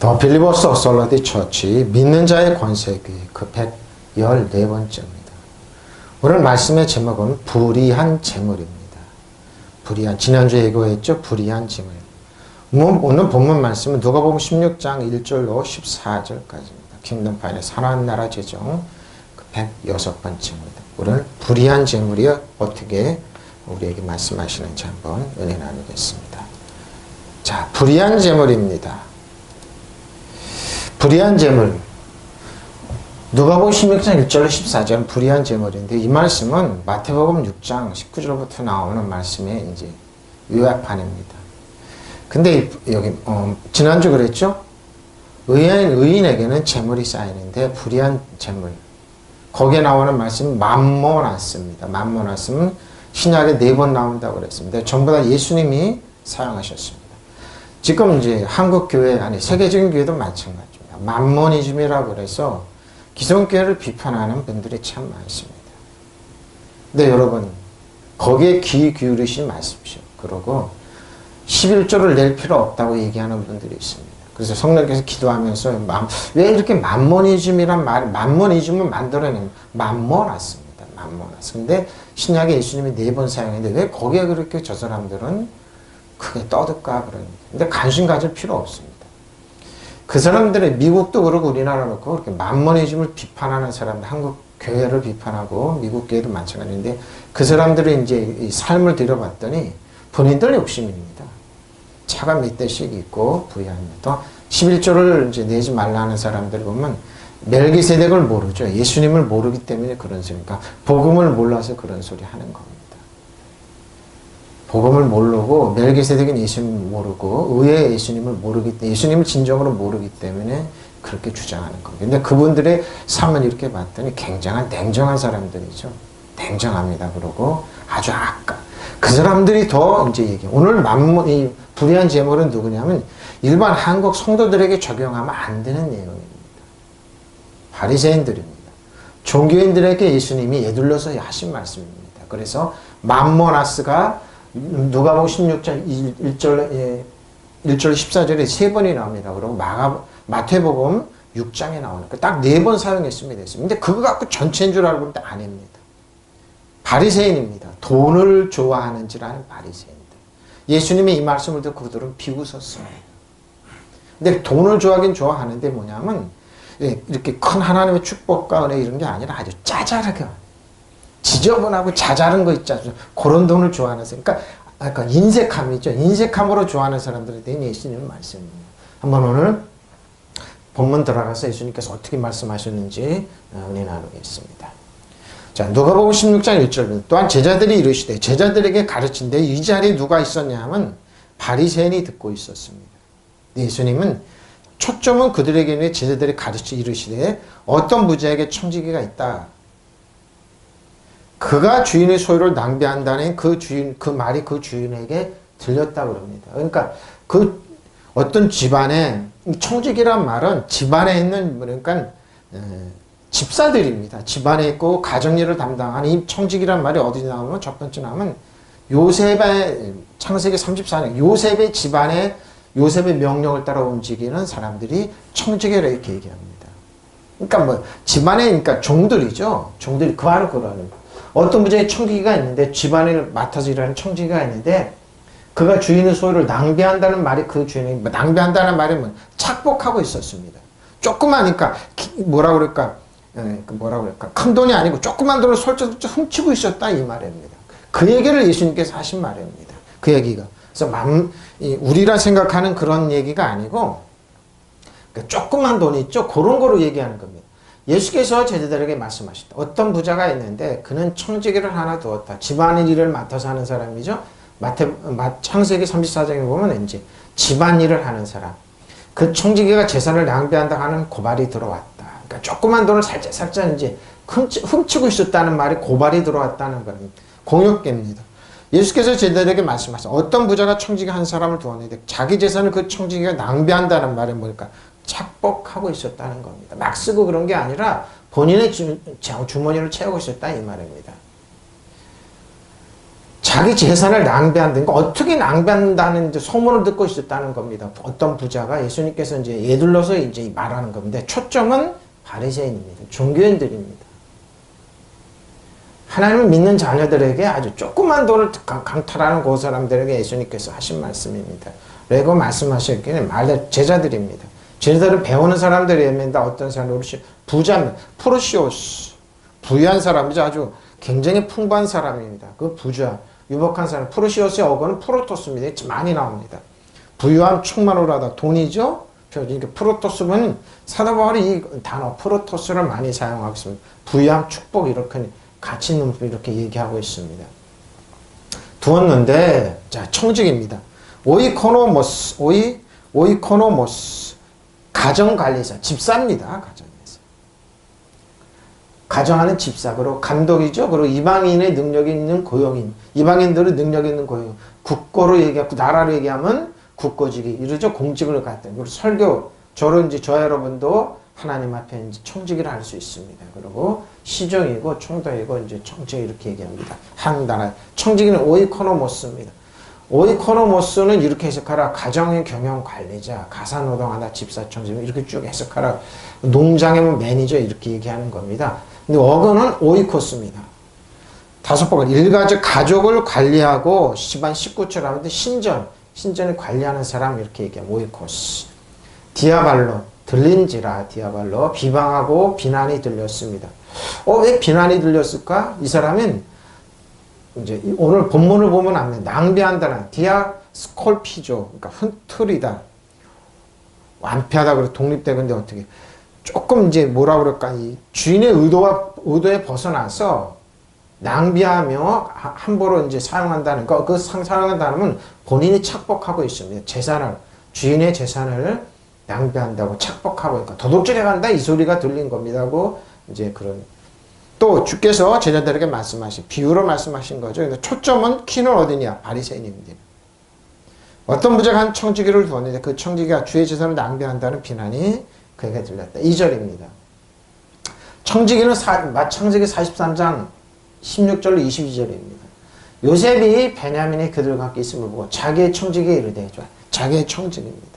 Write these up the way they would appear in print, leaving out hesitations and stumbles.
더 빌리버스 어설러디 처치 믿는 자의 권세교회 그 114번째입니다. 오늘 말씀의 제목은 불의한 재물입니다. 불의한, 지난주에 예고했죠? 불의한 재물. 오늘 본문 말씀은 누가복음 16장 1절로 14절까지입니다. 킹덤 파이널스 하나님 나라 재정 그 106번째입니다. 오늘 불의한 재물이 어떻게 우리에게 말씀하시는지 한번 은혜 나누겠습니다. 자, 불의한 재물입니다. 불의한 재물. 누가복음 16장 1절로 14절은 불의한 재물인데 이 말씀은 마태복음 6장 19절부터 나오는 말씀의 이제 요약판입니다. 근데 여기 지난주 그랬죠? 의인에게는 재물이 쌓이는데 불의한 재물. 거기에 나오는 말씀은 맘모나스입니다. 맘모나스는 신약에 4번 나온다고 그랬습니다. 전부 다 예수님이 사용하셨습니다. 지금 이제 한국 교회 아니 세계적인 교회도 마찬가지입니다. 맘모니즘이라고 그래서 기성교회를 비판하는 분들이 참 많습니다. 근데 여러분 거기에 귀 기울이시지 마십시오. 그러고 11조를 낼 필요 없다고 얘기하는 분들이 있습니다. 그래서 성령께서 기도하면서 왜 이렇게 맘모니즘이란 말, 맘모니즘을 만들어내는 맘모나스입니다. 맘모나스. 근데 신약에 예수님이 4번 사용했는데 왜 거기에 그렇게 저 사람들은 크게 떠들까 그러는데 근데 관심 가질 필요 없습니다. 그 사람들의 미국도 그렇고 우리나라 그렇고 그렇게 맘모니즘을 비판하는 사람들, 한국 교회를 비판하고 미국 교회도 마찬가지인데 그 사람들의 이제 이 삶을 들여봤더니 본인들 욕심입니다. 차가 몇 대씩 있고 부유합니다. 11조를 이제 내지 말라는 사람들 보면 멜기세덱을 모르죠. 예수님을 모르기 때문에 그런 소리니까 복음을 몰라서 그런 소리 하는 겁니다. 복음을 모르고 멜기세덱은 예수님을 모르고 의외의 예수님을 모르기 때문에 예수님을 진정으로 모르기 때문에 그렇게 주장하는 겁니다. 근데 그분들의 삶을 이렇게 봤더니 굉장한 냉정한 사람들이죠. 냉정합니다. 그러고 아주 그 사람들이 더 이제 얘기해요. 오늘 이 불의한 재물은 누구냐면 일반 한국 성도들에게 적용하면 안 되는 내용입니다. 바리새인들입니다. 종교인들에게 예수님이 예둘러서 하신 말씀입니다. 그래서 맘모나스가 누가복음 16장 1절 14절에 3번이 나옵니다. 그리고 마태복음 6장에 나오니까 딱 4번 사용했으면 됐습니다. 근데 그거 갖고 전체인 줄 알고 있는데 아닙니다. 바리새인입니다. 돈을 좋아하는 줄 아는 바리새인들. 예수님이 이 말씀을 듣고 그들은 비웃었어요. 근데 돈을 좋아하긴 좋아하는데 뭐냐면 이렇게 큰 하나님의 축복과 은혜 이런 게 아니라 아주 짜잘하게 지저분하고 자잘한 거 있죠. 그런 돈을 좋아하는 사람. 그러니까 인색함이죠. 인색함으로 좋아하는 사람들에 대한 예수님의 말씀입니다. 한번 오늘 본문 들어가서 예수님께서 어떻게 말씀하셨는지 은혜 나누겠습니다. 자, 누가복음 16장 1절 또한 제자들이 이르시되 제자들에게 가르친데 이 자리에 누가 있었냐 하면 바리새인이 듣고 있었습니다. 예수님은 초점은 그들에게 제자들이 가르치 이르시되 어떤 부자에게 청지기가 있다. 그가 주인의 소유를 낭비한다는 그 말이 그 주인에게 들렸다고 합니다. 그러니까 그 어떤 집안에 청지기란 말은 집안에 있는 그러니까 집사들입니다. 집안에 있고 가정일을 담당하는 이 청지기란 말이 어디 나오면 첫 번째 나오면 요셉의 창세기 34년 요셉의 집안에 요셉의 명령을 따라 움직이는 사람들이 청지기라 이렇게 얘기합니다. 그러니까 뭐 집안에 그러니까 종들이죠. 종들이 그 안을 그러는 어떤 부자의 청지기가 있는데 집안을 맡아서 일하는 청지기가 있는데 그가 주인의 소유를 낭비한다는 말이 그 주인이 낭비한다는 말이 뭐 착복하고 있었습니다. 조그마니까 뭐라 그럴까 큰 돈이 아니고 조그만 돈을 솔직히 훔치고 있었다 이 말입니다. 그 얘기를 예수님께서 하신 말입니다. 그 얘기가 그래서 우리라 생각하는 그런 얘기가 아니고 조그만 돈이 있죠. 그런 거로 얘기하는 겁니다. 예수께서 제자들에게 말씀하셨다. 어떤 부자가 있는데 그는 청지기를 하나 두었다. 집안일을 맡아서 하는 사람이죠. 창세기 34장에 보면 이제 집안일을 하는 사람. 그 청지기가 재산을 낭비한다 하는 고발이 들어왔다. 그러니까 조그만 돈을 살짝 이제 훔치고 있었다는 말이 고발이 들어왔다는 건 공역계입니다. 예수께서 제자들에게 말씀하셨다. 어떤 부자가 청지기 한 사람을 두었는데 자기 재산을 그 청지기가 낭비한다는 말이 뭘까? 착복하고 있었다는 겁니다. 막 쓰고 그런 게 아니라 본인의 주머니를 채우고 있었다 이 말입니다. 자기 재산을 낭비한다는 거, 어떻게 낭비한다는 이제 소문을 듣고 있었다는 겁니다. 어떤 부자가 예수님께서 이제 예둘러서 이제 말하는 겁니다. 초점은 바리새인입니다. 종교인들입니다. 하나님을 믿는 자녀들에게 아주 조그만 돈을 강탈하는 그 사람들에게 예수님께서 하신 말씀입니다. 라고 말씀하셨기에 제자들입니다. 제자들을 배우는 사람들입니다. 어떤 사람들, 부자입니다. 프루시오스, 부유한 사람이죠. 아주 굉장히 풍부한 사람입니다. 그 부자, 유복한 사람. 프루시오스의 어거는 프로토스입니다. 많이 나옵니다. 부유함, 충만으로 하다. 돈이죠. 그러니까 프로토스는 사도 바울이 이 단어 프로토스를 많이 사용하고 있습니다. 부유함, 축복 이렇게 가치 있는 분 이렇게 얘기하고 있습니다. 두었는데 자 청직입니다. 오이코노모스 가정관리사 집사입니다. 가정에서 가정하는 집사 그리고 감독이죠. 그리고 이방인의 능력이 있는 고용인 이방인들의 능력이 있는 고용 국고로 얘기하고 나라로 얘기하면 국고직이 이러죠. 공직을 갖다 그리고 설교 저 여러분도 하나님 앞에 이제 청직을 할 수 있습니다. 그리고 시종이고 총독이고 이제 청직 이렇게 얘기합니다. 한 나라 청직은 오이코노모스입니다. 오이코노모스는 이렇게 해석하라. 가정의 경영 관리자, 가사노동하다, 집사, 청직 이렇게 쭉 해석하라. 농장의 매니저 이렇게 얘기하는 겁니다. 근데 어근은 오이코스입니다. 다섯 번째 일가족 가족을 관리하고 집안 식구처럼 하는데 신전을 관리하는 사람 이렇게 얘기해요. 오이코스. 디아발로 들린지라 디아발로 비방하고 비난이 들렸습니다. 왜 비난이 들렸을까? 이 사람은 이제 오늘 본문을 보면 압니다. 낭비한다는 디아스콜피조 그러니까 흐트리다 완패하다 그래 독립되는데 어떻게 조금 이제 뭐라 그럴까 이 주인의 의도에 벗어나서 낭비하며 함부로 이제 사용한다는 거 그 사용한다는 본인이 착복하고 있습니다. 주인의 재산을 낭비한다고 착복하고 그러니까 도둑질해 간다 이 소리가 들린 겁니다 하고 이제 그런 또 주께서 제자들에게 말씀하신 비유로 말씀하신 거죠. 근데 초점은 키는 어디냐 바리새인입니다. 어떤 부자가 한 청지기를 두었는데 그 청지기가 주의 재산을 낭비한다는 비난이 그에게 들렸다. 2절입니다. 청지기는 창세기 43장 16절로 22절입니다. 요셉이 베냐민이 그들과 함께 있음을 보고 자기의 청지기에 이르되 자기의 청지기입니다.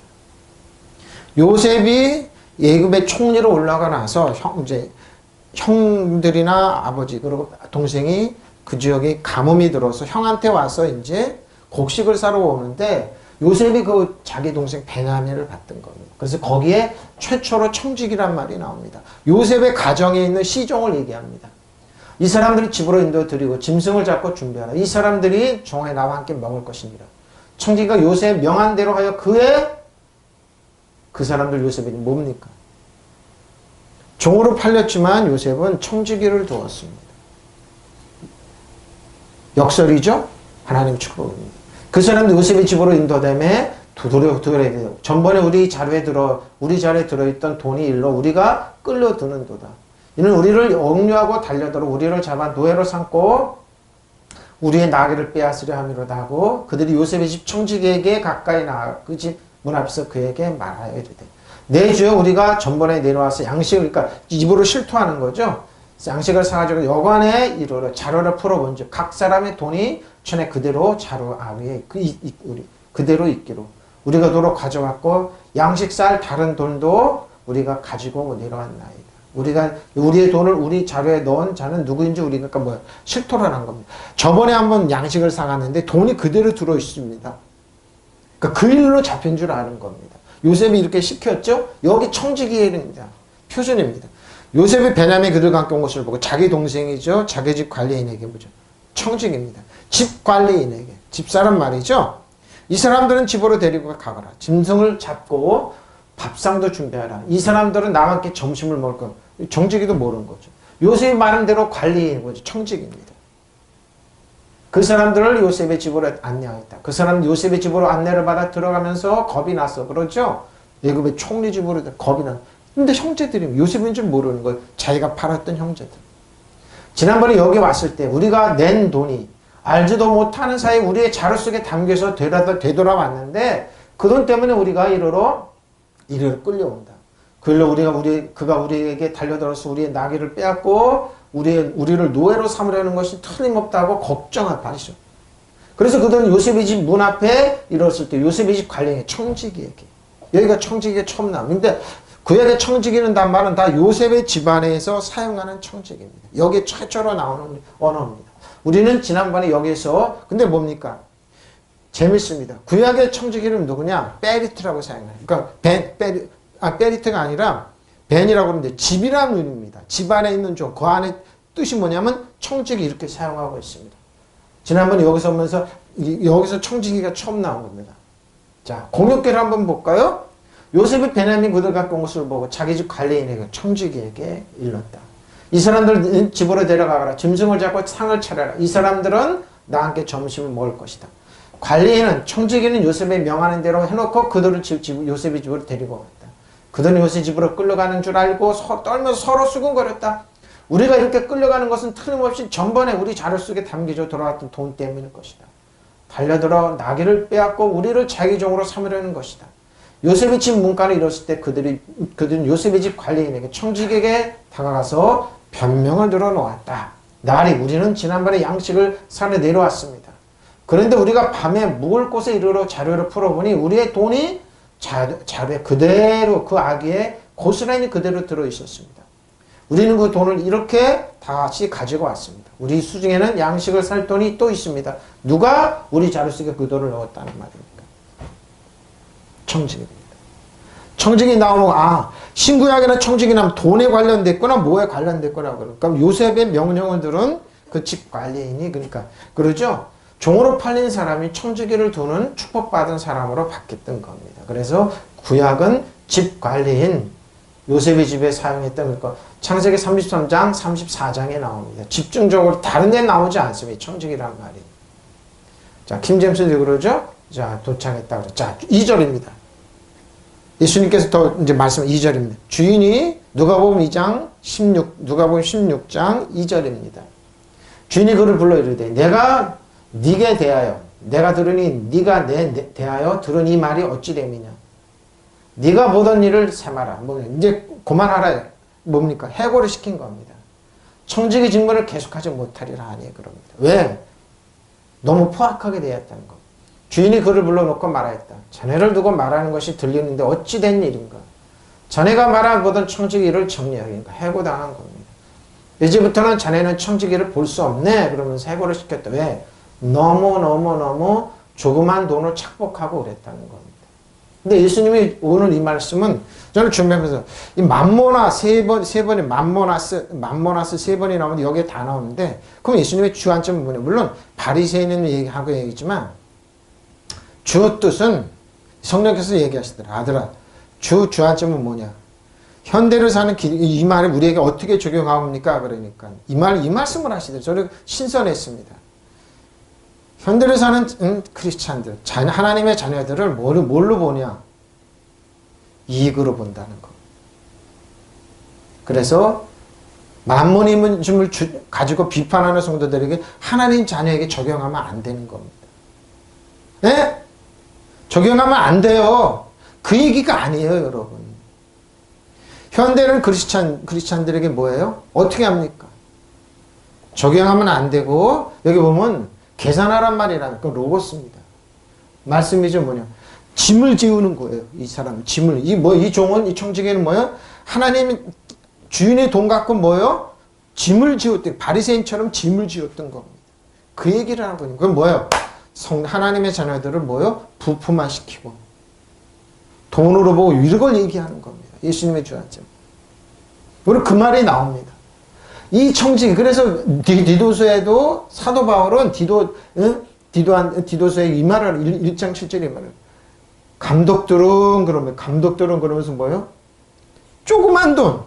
요셉이 예굽의 총리로 올라가 나서 형들이나 아버지 그리고 동생이 그 지역에 가뭄이 들어서 형한테 와서 이제 곡식을 사러 오는데 요셉이 그 자기 동생 베냐민을 받던 겁니다. 그래서 거기에 최초로 청직이란 말이 나옵니다. 요셉의 가정에 있는 시종을 얘기합니다. 이 사람들이 집으로 인도드리고 짐승을 잡고 준비하라. 이 사람들이 종에 나와 함께 먹을 것이니라. 청지기가 요셉 명한 대로 하여 그 사람들 요셉이 뭡니까? 종으로 팔렸지만 요셉은 청지기를 두었습니다. 역설이죠? 하나님 축복입니다. 그 사람들 요셉의 집으로 인도되매 두드려 전번에 우리 자리에 들어있던 돈이 일로 우리가 끌려드는도다. 이는 우리를 억류하고 달려들어 우리를 잡아 노예로 삼고 우리의 나귀를 빼앗으려 함이로다 하고 그들이 요셉의 집 청지기에게 가까이 나아 그 집 문 앞에서 그에게 말하여 이르되 내 주여 우리가 전번에 내려와서 양식을 그러니까 입으로 실토하는 거죠. 양식을 사가지고 여관에 이르러 자루를 풀어본즉 각 사람의 돈이 전에 그대로 자루 위에 그대로 있기로 우리가 도로 가져왔고 양식 쌀 다른 돈도 우리가 가지고 내려왔나이다. 우리의 돈을 우리 자루에 넣은 자는 누구인지 우리가 실토를 한 겁니다. 저번에 한번 양식을 사갔는데 돈이 그대로 들어 있습니다. 그러니까 그 일로 잡힌 줄 아는 겁니다. 요셉이 이렇게 시켰죠? 여기 청지기의 일입니다. 표준입니다. 요셉이 베냐민 그들과 함께 온 것을 보고 자기 동생이죠. 자기 집 관리인에게 뭐죠? 청직입니다. 집 관리인에게. 집사란 말이죠. 이 사람들은 집으로 데리고 가거라. 짐승을 잡고 밥상도 준비하라. 이 사람들은 나와 함께 점심을 먹을 거. 정직이도 모르는 거죠. 요셉이 말한 대로 관리인 거죠. 청직입니다. 그 사람들을 요셉의 집으로 안내하였다. 그 사람은 요셉의 집으로 안내를 받아 들어가면서 겁이 났어. 그렇죠? 예굽의 총리 집으로 겁이 나. 근데 형제들이 요셉인 줄 모르는 거예요. 자기가 팔았던 형제들. 지난번에 여기 왔을 때 우리가 낸 돈이 알지도 못하는 사이에 우리의 자루 속에 담겨서 되돌아왔는데 그 돈 때문에 우리가 이리로 끌려온다. 그가 우리에게 달려들어서 우리의 나귀를 빼앗고 우리를 노예로 삼으려는 것이 틀림없다고 걱정할 바이죠. 그래서 그들은 요셉의 집 문 앞에 이뤘을 때 요셉의 집 관리인 청지기에게. 여기가 청지기가 처음 나옵니다. 구약의 청지기는 단말은 다 요셉의 집안에서 사용하는 청지기입니다. 여기 최초로 나오는 언어입니다. 우리는 지난번에 여기서 근데 뭡니까? 재밌습니다. 구약의 청지기는 누구냐? 베리트라고 사용해요. 그러니까 베리트가 아니라 벤이라고 하는데 집이라는 의미입니다. 집 안에 있는 종. 그 안에 뜻이 뭐냐면 청지기 이렇게 사용하고 있습니다. 지난번에 여기서 오면서 여기서 청지기가 처음 나온 겁니다. 자, 공역계를 한번 볼까요? 요셉이 베냐민 그들 갖고 온 것을 보고 자기 집 관리인에게 청지기에게 일렀다. 이 사람들 집으로 데려가거라. 짐승을 잡고 상을 차려라. 이 사람들은 나와 함께 점심을 먹을 것이다. 관리인은 청지기는 요셉의 명하는 대로 해놓고 그들을 요셉의 집으로 데리고 갔다. 그들은 요셉 집으로 끌려가는 줄 알고 떨면서 서로 수군거렸다. 우리가 이렇게 끌려가는 것은 틀림없이 전번에 우리 자료 속에 담겨져 돌아왔던 돈 때문일 것이다. 달려들어 나귀를 빼앗고 우리를 자기 종으로 삼으려는 것이다. 요셉의 집 문간을 이뤘을 때 그들은 요셉의 집 관리인에게 청지기에게 다가가서 변명을 들어놓았다. 나리 우리는 지난번에 양식을 산에 내려왔습니다. 그런데 우리가 밤에 묵을 곳에 이르러 자료를 풀어보니 우리의 돈이 자료에 그대로 그 아기에 고스란히 그대로 들어있었습니다. 우리는 그 돈을 이렇게 다시 가지고 왔습니다. 우리 수중에는 양식을 살 돈이 또 있습니다. 누가 우리 자료 속에 그 돈을 넣었다는 말입니까? 청지기입니다. 청지기 나오면 신구약에는 청지기 나면 돈에 관련됐거나 뭐에 관련됐거나 그러니까 요셉의 명령을 들은 그 집 관리인이 그러니까 그러죠. 종으로 팔린 사람이 청지기를 두는 축복받은 사람으로 바뀌었던 겁니다. 그래서 구약은 집 관리인 요셉의 집에 사용했던 그러니까 창세기 33장, 34장에 나옵니다. 집중적으로 다른 데 나오지 않습니다. 청지기란 말이. 자, 킹제임스도 그러죠? 자, 도착했다 그래. 자, 2절입니다. 예수님께서 더 이제 말씀 2절입니다. 주인이 누가복음 2장 16장 2절입니다. 주인이 그를 불러 이르되 내가 네게 대하여 내가 들으니 네가 내 대하여 들은 이 말이 어찌 됨이냐. 네가 보던 일을 세마라. 이제 그만하라. 뭡니까? 해고를 시킨 겁니다. 청지기 직무를 계속하지 못하리라 하니 그럽니다. 왜? 너무 포악하게 대했다는 겁니다. 주인이 그를 불러놓고 말하였다. 자네를 두고 말하는 것이 들리는데 어찌 된 일인가? 자네가 말하보던 청지기를 정리하니까 해고당한 겁니다. 이제부터는 자네는 청지기를 볼 수 없네. 그러면서 해고를 시켰다. 왜? 너무 조그만 돈을 착복하고 그랬다는 겁니다. 근데 예수님이 오늘 이 말씀은 저는 준비하면서 이 맘모나 세 번에 맘모나스 세 번이 나오는데 여기에 다 나오는데 그럼 예수님의 주안점은 뭐냐? 물론 바리새인은 얘기하고 얘기지만 주 뜻은 성령께서 얘기하시더라. 아들아, 주안점은 뭐냐? 현대를 사는 이 말을 우리에게 어떻게 적용합니까? 그러니까 이 말씀을 하시더라고요. 저는 신선했습니다. 현대를 사는 크리스찬들, 하나님의 자녀들을 뭘로 보냐? 이익으로 본다는 것. 그래서 만모니즘을 가지고 비판하는 성도들에게 하나님 자녀에게 적용하면 안 되는 겁니다. 네? 적용하면 안 돼요. 그 얘기가 아니에요, 여러분. 현대는 크리스찬들에게 뭐예요? 어떻게 합니까? 적용하면 안 되고 여기 보면 계산하란 말이라는 그 로고스입니다. 말씀이죠 뭐냐? 짐을 지우는 거예요. 이 사람 짐을 이 종은 이 청지기는 뭐예요? 하나님 주인의 돈 갖고 뭐예요? 짐을 지웠던 바리새인처럼 짐을 지웠던 겁니다. 그 얘기를 하는 거예요. 그건 뭐예요? 하나님의 자녀들을 뭐예요? 부품화시키고 돈으로 보고 이걸 얘기하는 겁니다. 예수님의 주안점. 우리 그 말이 나옵니다. 이 청지기 그래서 디도서에도 사도 바울은 디도서에 이 말을 1장 7절에 말을 감독들은 그러면서 뭐예요? 조그만 돈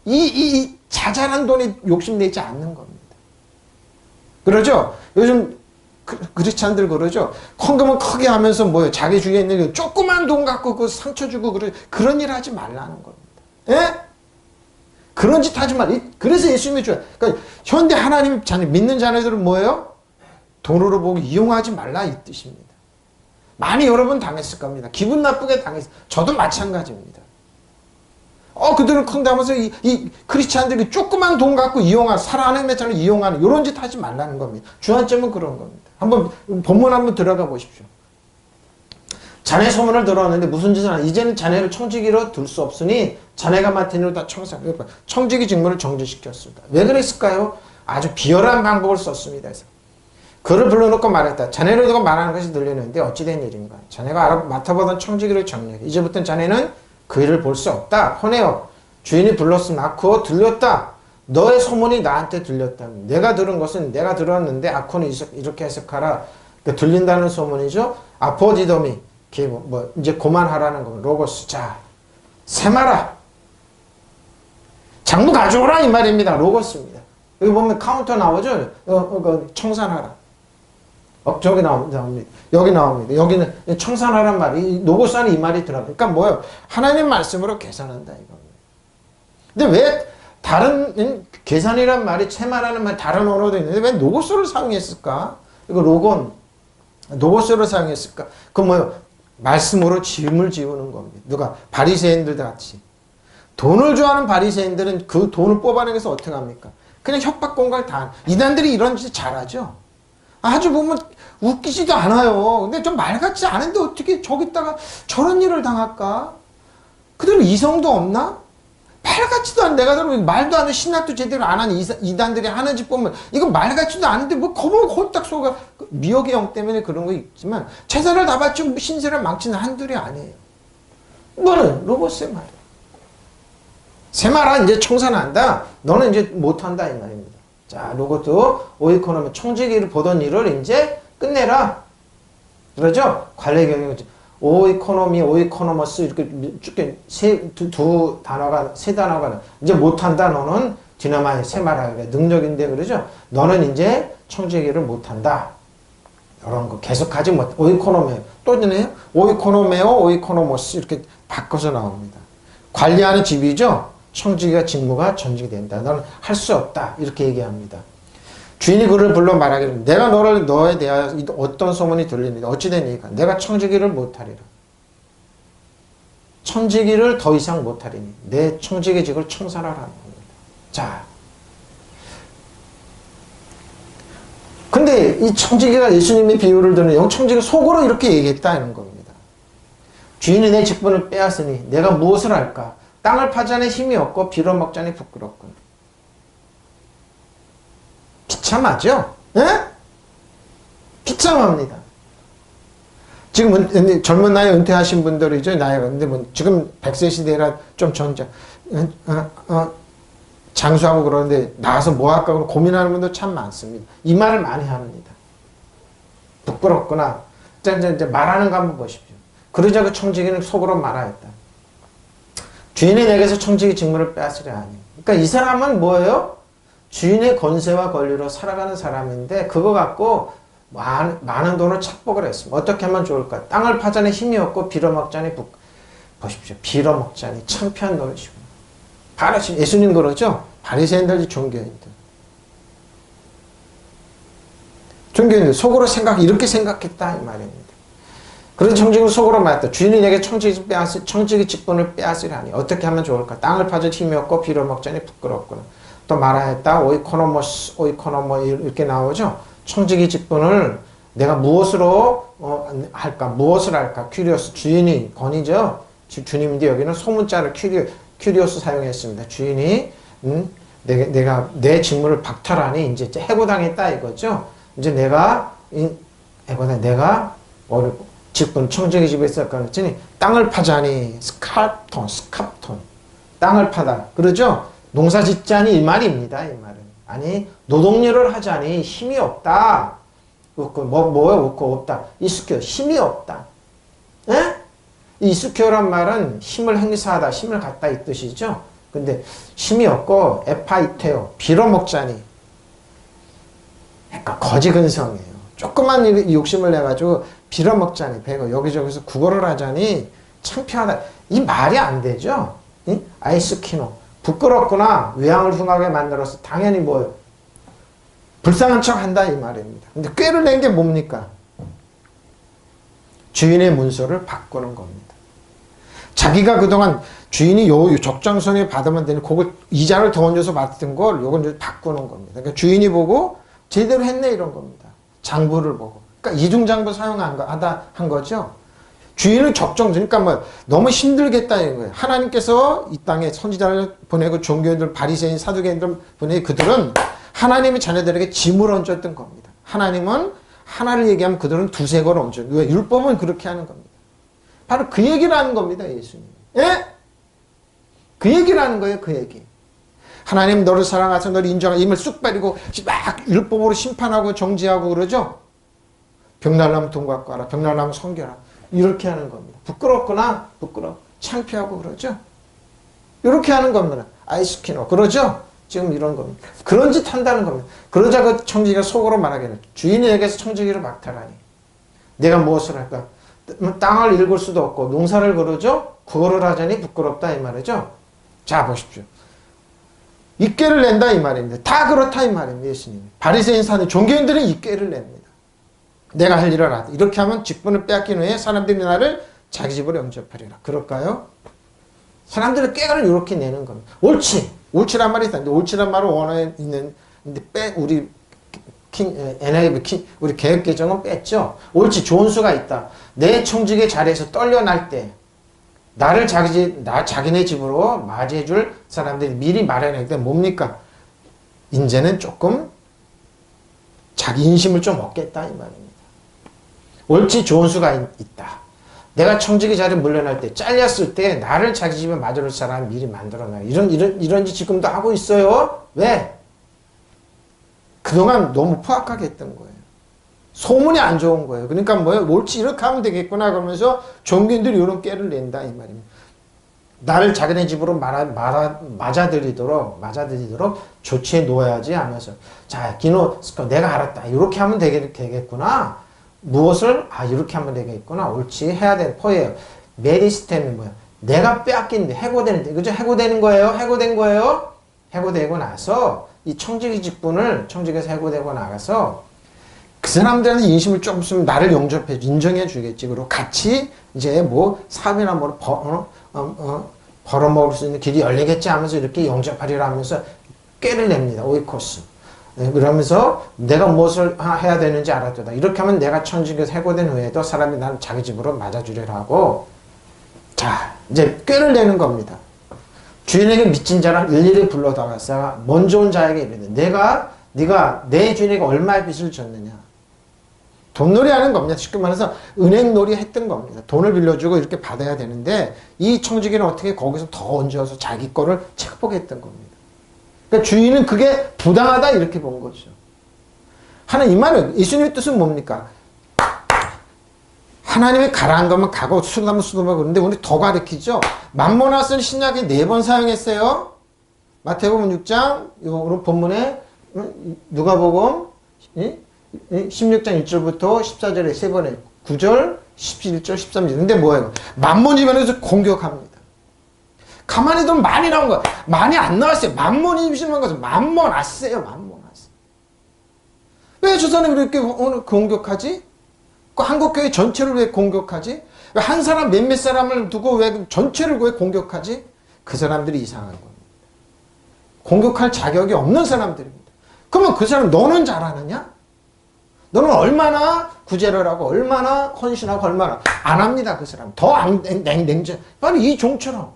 이 자잘한 돈에 욕심내지 않는 겁니다. 그러죠? 요즘 크리스찬들 그러죠? 헌금은 크게 하면서 뭐예요? 자기 주위에 있는 조그만 돈 갖고 그 상처 주고 그런 일 하지 말라는 겁니다. 예? 그런 짓 하지 말. 그래서 예수님이 줘요. 그러니까 현대 하나님 자녀 믿는 자녀들은 뭐예요? 돈으로 보고 이용하지 말라 이 뜻입니다. 많이 여러분 당했을 겁니다. 기분 나쁘게 당했어요. 저도 마찬가지입니다. 그들은 컹다면서 이 크리스찬들이 조그만 돈 갖고 하나님의 자녀를 이용하는 이런 짓 하지 말라는 겁니다. 주안점은 그런 겁니다. 한번 본문 한번 들어가 보십시오. 자네 소문을 들었는데 무슨 짓을 하냐. 이제는 자네를 청지기로 둘 수 없으니 자네가 맡은 일을 다 청산. 청지기 직무를 정지시켰습니다. 왜 그랬을까요? 아주 비열한 방법을 썼습니다. 그래서 그를 불러놓고 말했다. 자네를 두고 말하는 것이 들리는데 어찌된 일인가. 자네가 맡아보던 청지기를 정리해. 이제부터는 자네는 그 일을 볼 수 없다. 혼내요. 주인이 불렀으면 아쿠어 들렸다. 너의 소문이 나한테 들렸다. 내가 들은 것은 내가 들었는데 아쿠는 이렇게 해석하라. 그러니까 들린다는 소문이죠. 아포디도미. 뭐 이제 그만하라는 거면 로고스. 자, 세마라. 장부 가져오라 이 말입니다. 로고스입니다. 여기 보면 카운터 나오죠. 청산하라. 저기 나옵니다. 여기 나옵니다. 여기는 청산하란 말이 로고스 안에 이 말이 들어가요. 그러니까 뭐예요? 하나님 말씀으로 계산한다 이겁니다. 근데 왜 다른 계산이란 말이 세마라는 말 다른 언어도 있는데 왜 로고스를 사용했을까? 이거 로고스를 사용했을까? 그 뭐예요? 말씀으로 짐을 지우는 겁니다. 누가? 바리새인들 같이. 돈을 좋아하는 바리새인들은 그 돈을 뽑아내서 어떻게 합니까? 그냥 협박 공갈 다. 이단들이 이런 짓 잘하죠. 아주 보면 웃기지도 않아요. 근데 좀 말 같지 않은데 어떻게 저기다가 저런 일을 당할까? 그대로 이성도 없나? 말 같지도 않은 내가 들으면 말도 안 돼. 신학도 제대로 안 하는 이단들이 하는 짓 보면 이거 말 같지도 않은데 뭐 거북 홀딱 속아. 미혹의 영 때문에 그런 거 있지만 재산을 다 바치고 신세를 망치는 한둘이 아니에요. 뭐는 로봇의 말. 세마라 이제 청산한다. 너는 이제 못한다 이 말입니다. 자, 로고도 오이코노미 청지기를 보던 일을 이제 끝내라. 그러죠? 관례 경영 오이코노미, 오이코노머스 이렇게 쭉 두 단어가 세 단어가 이제 못한다. 너는 디나마의 세마라 그래. 능력인데 그러죠? 너는 이제 청지기를 못한다. 이런 거 계속하지 못. 오이코노메 또 되네요. 오이코노메오, 오이코노머스 이렇게 바꿔서 나옵니다. 관리하는 집이죠. 청지기가 직무가 전직이 된다. 너는 할 수 없다. 이렇게 얘기합니다. 주인이 그를 불러 말하기를 내가 너에 대하여 어떤 소문이 들리는데 어찌된 일이까 내가 청지기를 못하리라. 청지기를 더 이상 못하리니 내 청지기직을 청산하라는 겁니다. 자, 근데 이 청지기가 예수님의 비유를 드는 영 청지기가 속으로 이렇게 얘기했다는 겁니다. 주인이 내 직분을 빼앗으니 내가 무엇을 할까? 땅을 파자니 힘이 없고 빌어먹자니 부끄럽군. 비참하죠? 예? 비참합니다. 지금 젊은 나이에 은퇴하신 분들이죠. 나이가. 근데 뭐 지금 100세 시대라 좀 전자. 장수하고 그러는데 나가서 뭐 할까 고민하는 분들 참 많습니다. 이 말을 많이 합니다. 부끄럽구나. 이제 말하는 거 한번 보십시오. 그러자 그 청지기는 속으로 말하였다. 주인이 내게서 청지기 직무를 빼앗으려 하니. 그러니까 이 사람은 뭐예요? 주인의 권세와 권리로 살아가는 사람인데 그거 갖고 많은 돈을 착복을 했습니다. 어떻게 하면 좋을까? 땅을 파자니 힘이 없고 빌어먹자니 보십시오. 빌어먹자니 창피한 노릇이고. 바로 예수님 그러죠? 바리새인들 종교인들. 종교인들 속으로 이렇게 생각했다 이 말입니다. 그래서 청지기는 속으로 말했다. 주인이 내게 청지기 직분을 빼앗으려니 어떻게 하면 좋을까? 땅을 파자 힘이 없고 빌어먹자니 부끄럽구나. 또 말하였다. 오이코노모 이렇게 나오죠. 청지기 직분을 내가 무엇으로 할까? 무엇을 할까? 큐리오스 주인이 권위죠. 주님인데 여기는 소문자를 큐리오스 사용했습니다. 주인이 내가 내 직무를 박탈하니 이제 해고당했다 이거죠. 이제 내가 직분 청지기 집에서 했더니 땅을 파자니 스캅톤 땅을 파다 그러죠. 농사 짓자니 이 말입니다. 이 말은 아니 노동일을 하자니 힘이 없다. 뭐야 없다. 이스큐 힘이 없다. 에? 이스큐란 말은 힘을 행사하다, 힘을 갖다 이 뜻이죠. 근데 힘이 없고 에파이테오 빌어먹자니. 그러니까 거지근성이에요. 조그만 욕심을 내가지고 빌어먹자니 배고 여기저기서 구걸을 하자니 창피하다. 이 말이 안 되죠. 응? 아이스키노 부끄럽구나. 외양을 흉하게 만들어서 당연히 뭐예요? 불쌍한 척 한다 이 말입니다. 근데 꾀를 낸 게 뭡니까? 주인의 문서를 바꾸는 겁니다. 자기가 그동안 주인이 요 적정선에 받으면 되는 그걸 이자를 더 얹어서 받던 걸 요건 이제 바꾸는 겁니다. 그러니까 주인이 보고 제대로 했네 이런 겁니다. 장부를 보고. 그러니까 이중장부 사용하다 한 거죠. 주인을 적정, 그러니까 뭐 너무 힘들겠다 이런 거예요. 하나님께서 이 땅에 선지자를 보내고 종교인들, 바리새인, 사두개인들 보내고 그들은 하나님의 자녀들에게 짐을 얹었던 겁니다. 하나님은 하나를 얘기하면 그들은 두세 걸 얹어요. 왜? 율법은 그렇게 하는 겁니다. 바로 그 얘기를 하는 겁니다, 예수님. 예? 그 얘기를 하는 거예요, 그 얘기. 하나님 너를 사랑하셔서 너를 인정하고 힘을 쑥 빠리고 막 율법으로 심판하고 정죄하고 그러죠? 병날나면 돈 갖고 와라. 병날나면 섬겨라. 이렇게 하는 겁니다. 부끄럽구나. 부끄러워. 창피하고 그러죠? 이렇게 하는 겁니다. 아이스키노. 그러죠? 지금 이런 겁니다. 그런 짓 한다는 겁니다. 그러자 그 청지기가 속으로 말하기를 주인에게서 청지기를 막탈하니 내가 무엇을 할까? 땅을 읽을 수도 없고 농사를 그러죠? 그거를 하자니 부끄럽다 이 말이죠. 자 보십시오. 이 꾀를 낸다 이 말입니다. 다 그렇다 이 말입니다. 예수님. 바리새인 사는 종교인들은 이 꾀를 냅니다. 내가 할 일을 하다. 이렇게 하면 직분을 빼앗긴 후에 사람들이 나를 자기 집으로 영접하리라. 그럴까요? 사람들의 꾀를 이렇게 내는 겁니다. 옳지. 옳지란 말이 있다. 옳지란 말은 원어에 있는 우리 NIV 우리 개혁개정은 뺐죠. 옳지. 좋은 수가 있다. 내 청지기의 자리에서 떨려날 때 나를 자기네 집으로 맞이해줄 사람들이 미리 마련하기 때문에 뭡니까? 이제는 조금 자기 인심을 좀 얻겠다 이 말입니다. 옳지 좋은 수가 있다. 내가 청지기 자리에 물러날 때 잘렸을 때 나를 자기 집에 맞이할 사람 미리 만들어놔. 이런 짓 지금도 하고 있어요. 왜? 그동안 너무 포악하게 했던 거예요. 소문이 안 좋은 거예요. 그러니까 뭐예요? 옳지 이렇게 하면 되겠구나 그러면서 종교인들이 이런 꾀를 낸다 이 말입니다. 나를 자기네 집으로 맞아들이도록 조치해 놓아야지 하면서 자 기노 내가 알았다. 이렇게 하면 되겠구나. 무엇을 이렇게 하면 되겠구나. 옳지 해야 돼. 포예요. 메리스템이 뭐야? 내가 빼앗긴데 해고되는데 그죠? 해고되는 거예요. 해고된 거예요. 해고되고 나서 이 청지기 직분을 청지기에서 해고되고 나가서 그 사람들한테 인심을 조금 쓰면 나를 영접해 인정해 주겠지. 그리고 같이 이제 뭐 사업이나 뭐 벌어먹을 수 있는 길이 열리겠지 하면서 이렇게 영접하리라 하면서 꾀를 냅니다. 오이코스. 네, 그러면서 내가 무엇을 해야 되는지 알았다. 이렇게 하면 내가 천직에서 해고된 후에도 사람이 나를 자기 집으로 맞아주리라 하고 자 이제 꾀를 내는 겁니다. 주인에게 미친 자를 일일이 불러다가서 먼저 온 자에게 이르되 네가 내 주인에게 얼마의 빚을 졌느냐. 돈놀이 하는 겁니다. 쉽게 말해서 은행놀이 했던 겁니다. 돈을 빌려주고 이렇게 받아야 되는데 이 청지기는 어떻게 거기서 더 얹어서 자기 거를 착복했던 겁니다. 그러니까 주인은 그게 부당하다 이렇게 본 거죠. 하나님 이 말은 예수님의 뜻은 뭡니까? 하나님이 가라한 거면 가고 수도하면 수도하고 그런데 우리 더 가르치죠. 만모나스는 신약에 4번 사용했어요. 마태복음 6장 오늘 본문에 누가복음 16장 1절부터 14절에 3번에 9절 11절 13절 근데 뭐예요? 만몬 입안에서 공격합니다. 가만히 두면 많이 나온 거야. 많이 안 나왔어요. 만몬 입심한 것은 만모나스예요. 만모나스. 왜 저 사람이 이렇게 오늘 공격하지? 그 한국교회 전체를 왜 공격하지? 왜 한 사람 몇몇 사람을 두고 왜 전체를 왜 공격하지? 그 사람들이 이상한 겁니다. 공격할 자격이 없는 사람들입니다. 그러면 그 사람 너는 잘하느냐? 너는 얼마나 구제를 하고 얼마나 헌신하고 얼마나 안 합니다. 그 사람 더 냉정 바로 이 종처럼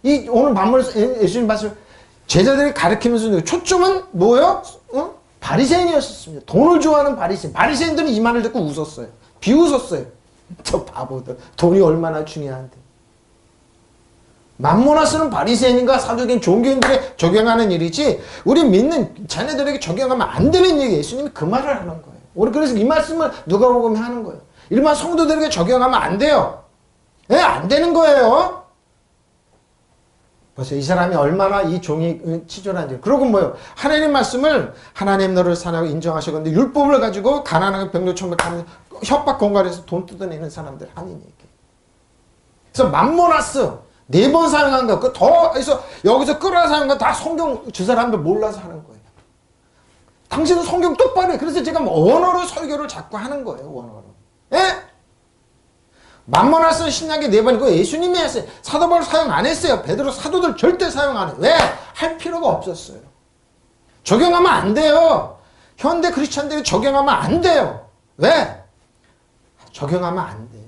이 오늘 만물에서 예수님 말씀 제자들이 가르치면서 초점은 뭐예요? 바리새인이었습니다. 돈을 좋아하는 바리새인들은 이 말을 듣고 웃었어요. 비웃었어요. 저 바보들 돈이 얼마나 중요한데. 만모나스는 바리새인인가 사두개인 종교인들에 적용하는 일이지 우리 믿는 자녀들에게 적용하면 안 되는 얘기 예수님이 그 말을 하는 거예요. 우리 그래서 이 말씀을 누가복음에 하는 거예요. 일반 성도들에게 적용하면 안 돼요. 예, 안 되는 거예요. 보세요. 이 사람이 얼마나 이 종이 치졸한지. 그러고 뭐예요? 하나님 말씀을 하나님 너를 사랑하고 인정하시고 근데 율법을 가지고 가난하게 병도 천박하면 협박 공갈해서 돈 뜯어내는 사람들 아닌 얘기. 그래서 만모나스 4번 사용한 거, 그 더 해서 여기서 끌어 사용한 거 다 성경 주 사람들 몰라서 하는 거예요. 당신은 성경 똑바로 해. 그래서 제가 원어로 설교를 자꾸 하는 거예요. 원어로. 예? 만모나스 신약에 4번이고 예수님이 했어요. 사도 바울 사용 안 했어요. 베드로 사도들 절대 사용 안 해요. 왜? 할 필요가 없었어요. 적용하면 안 돼요. 현대 크리스찬들이 적용하면 안 돼요. 왜? 적용하면 안 돼요.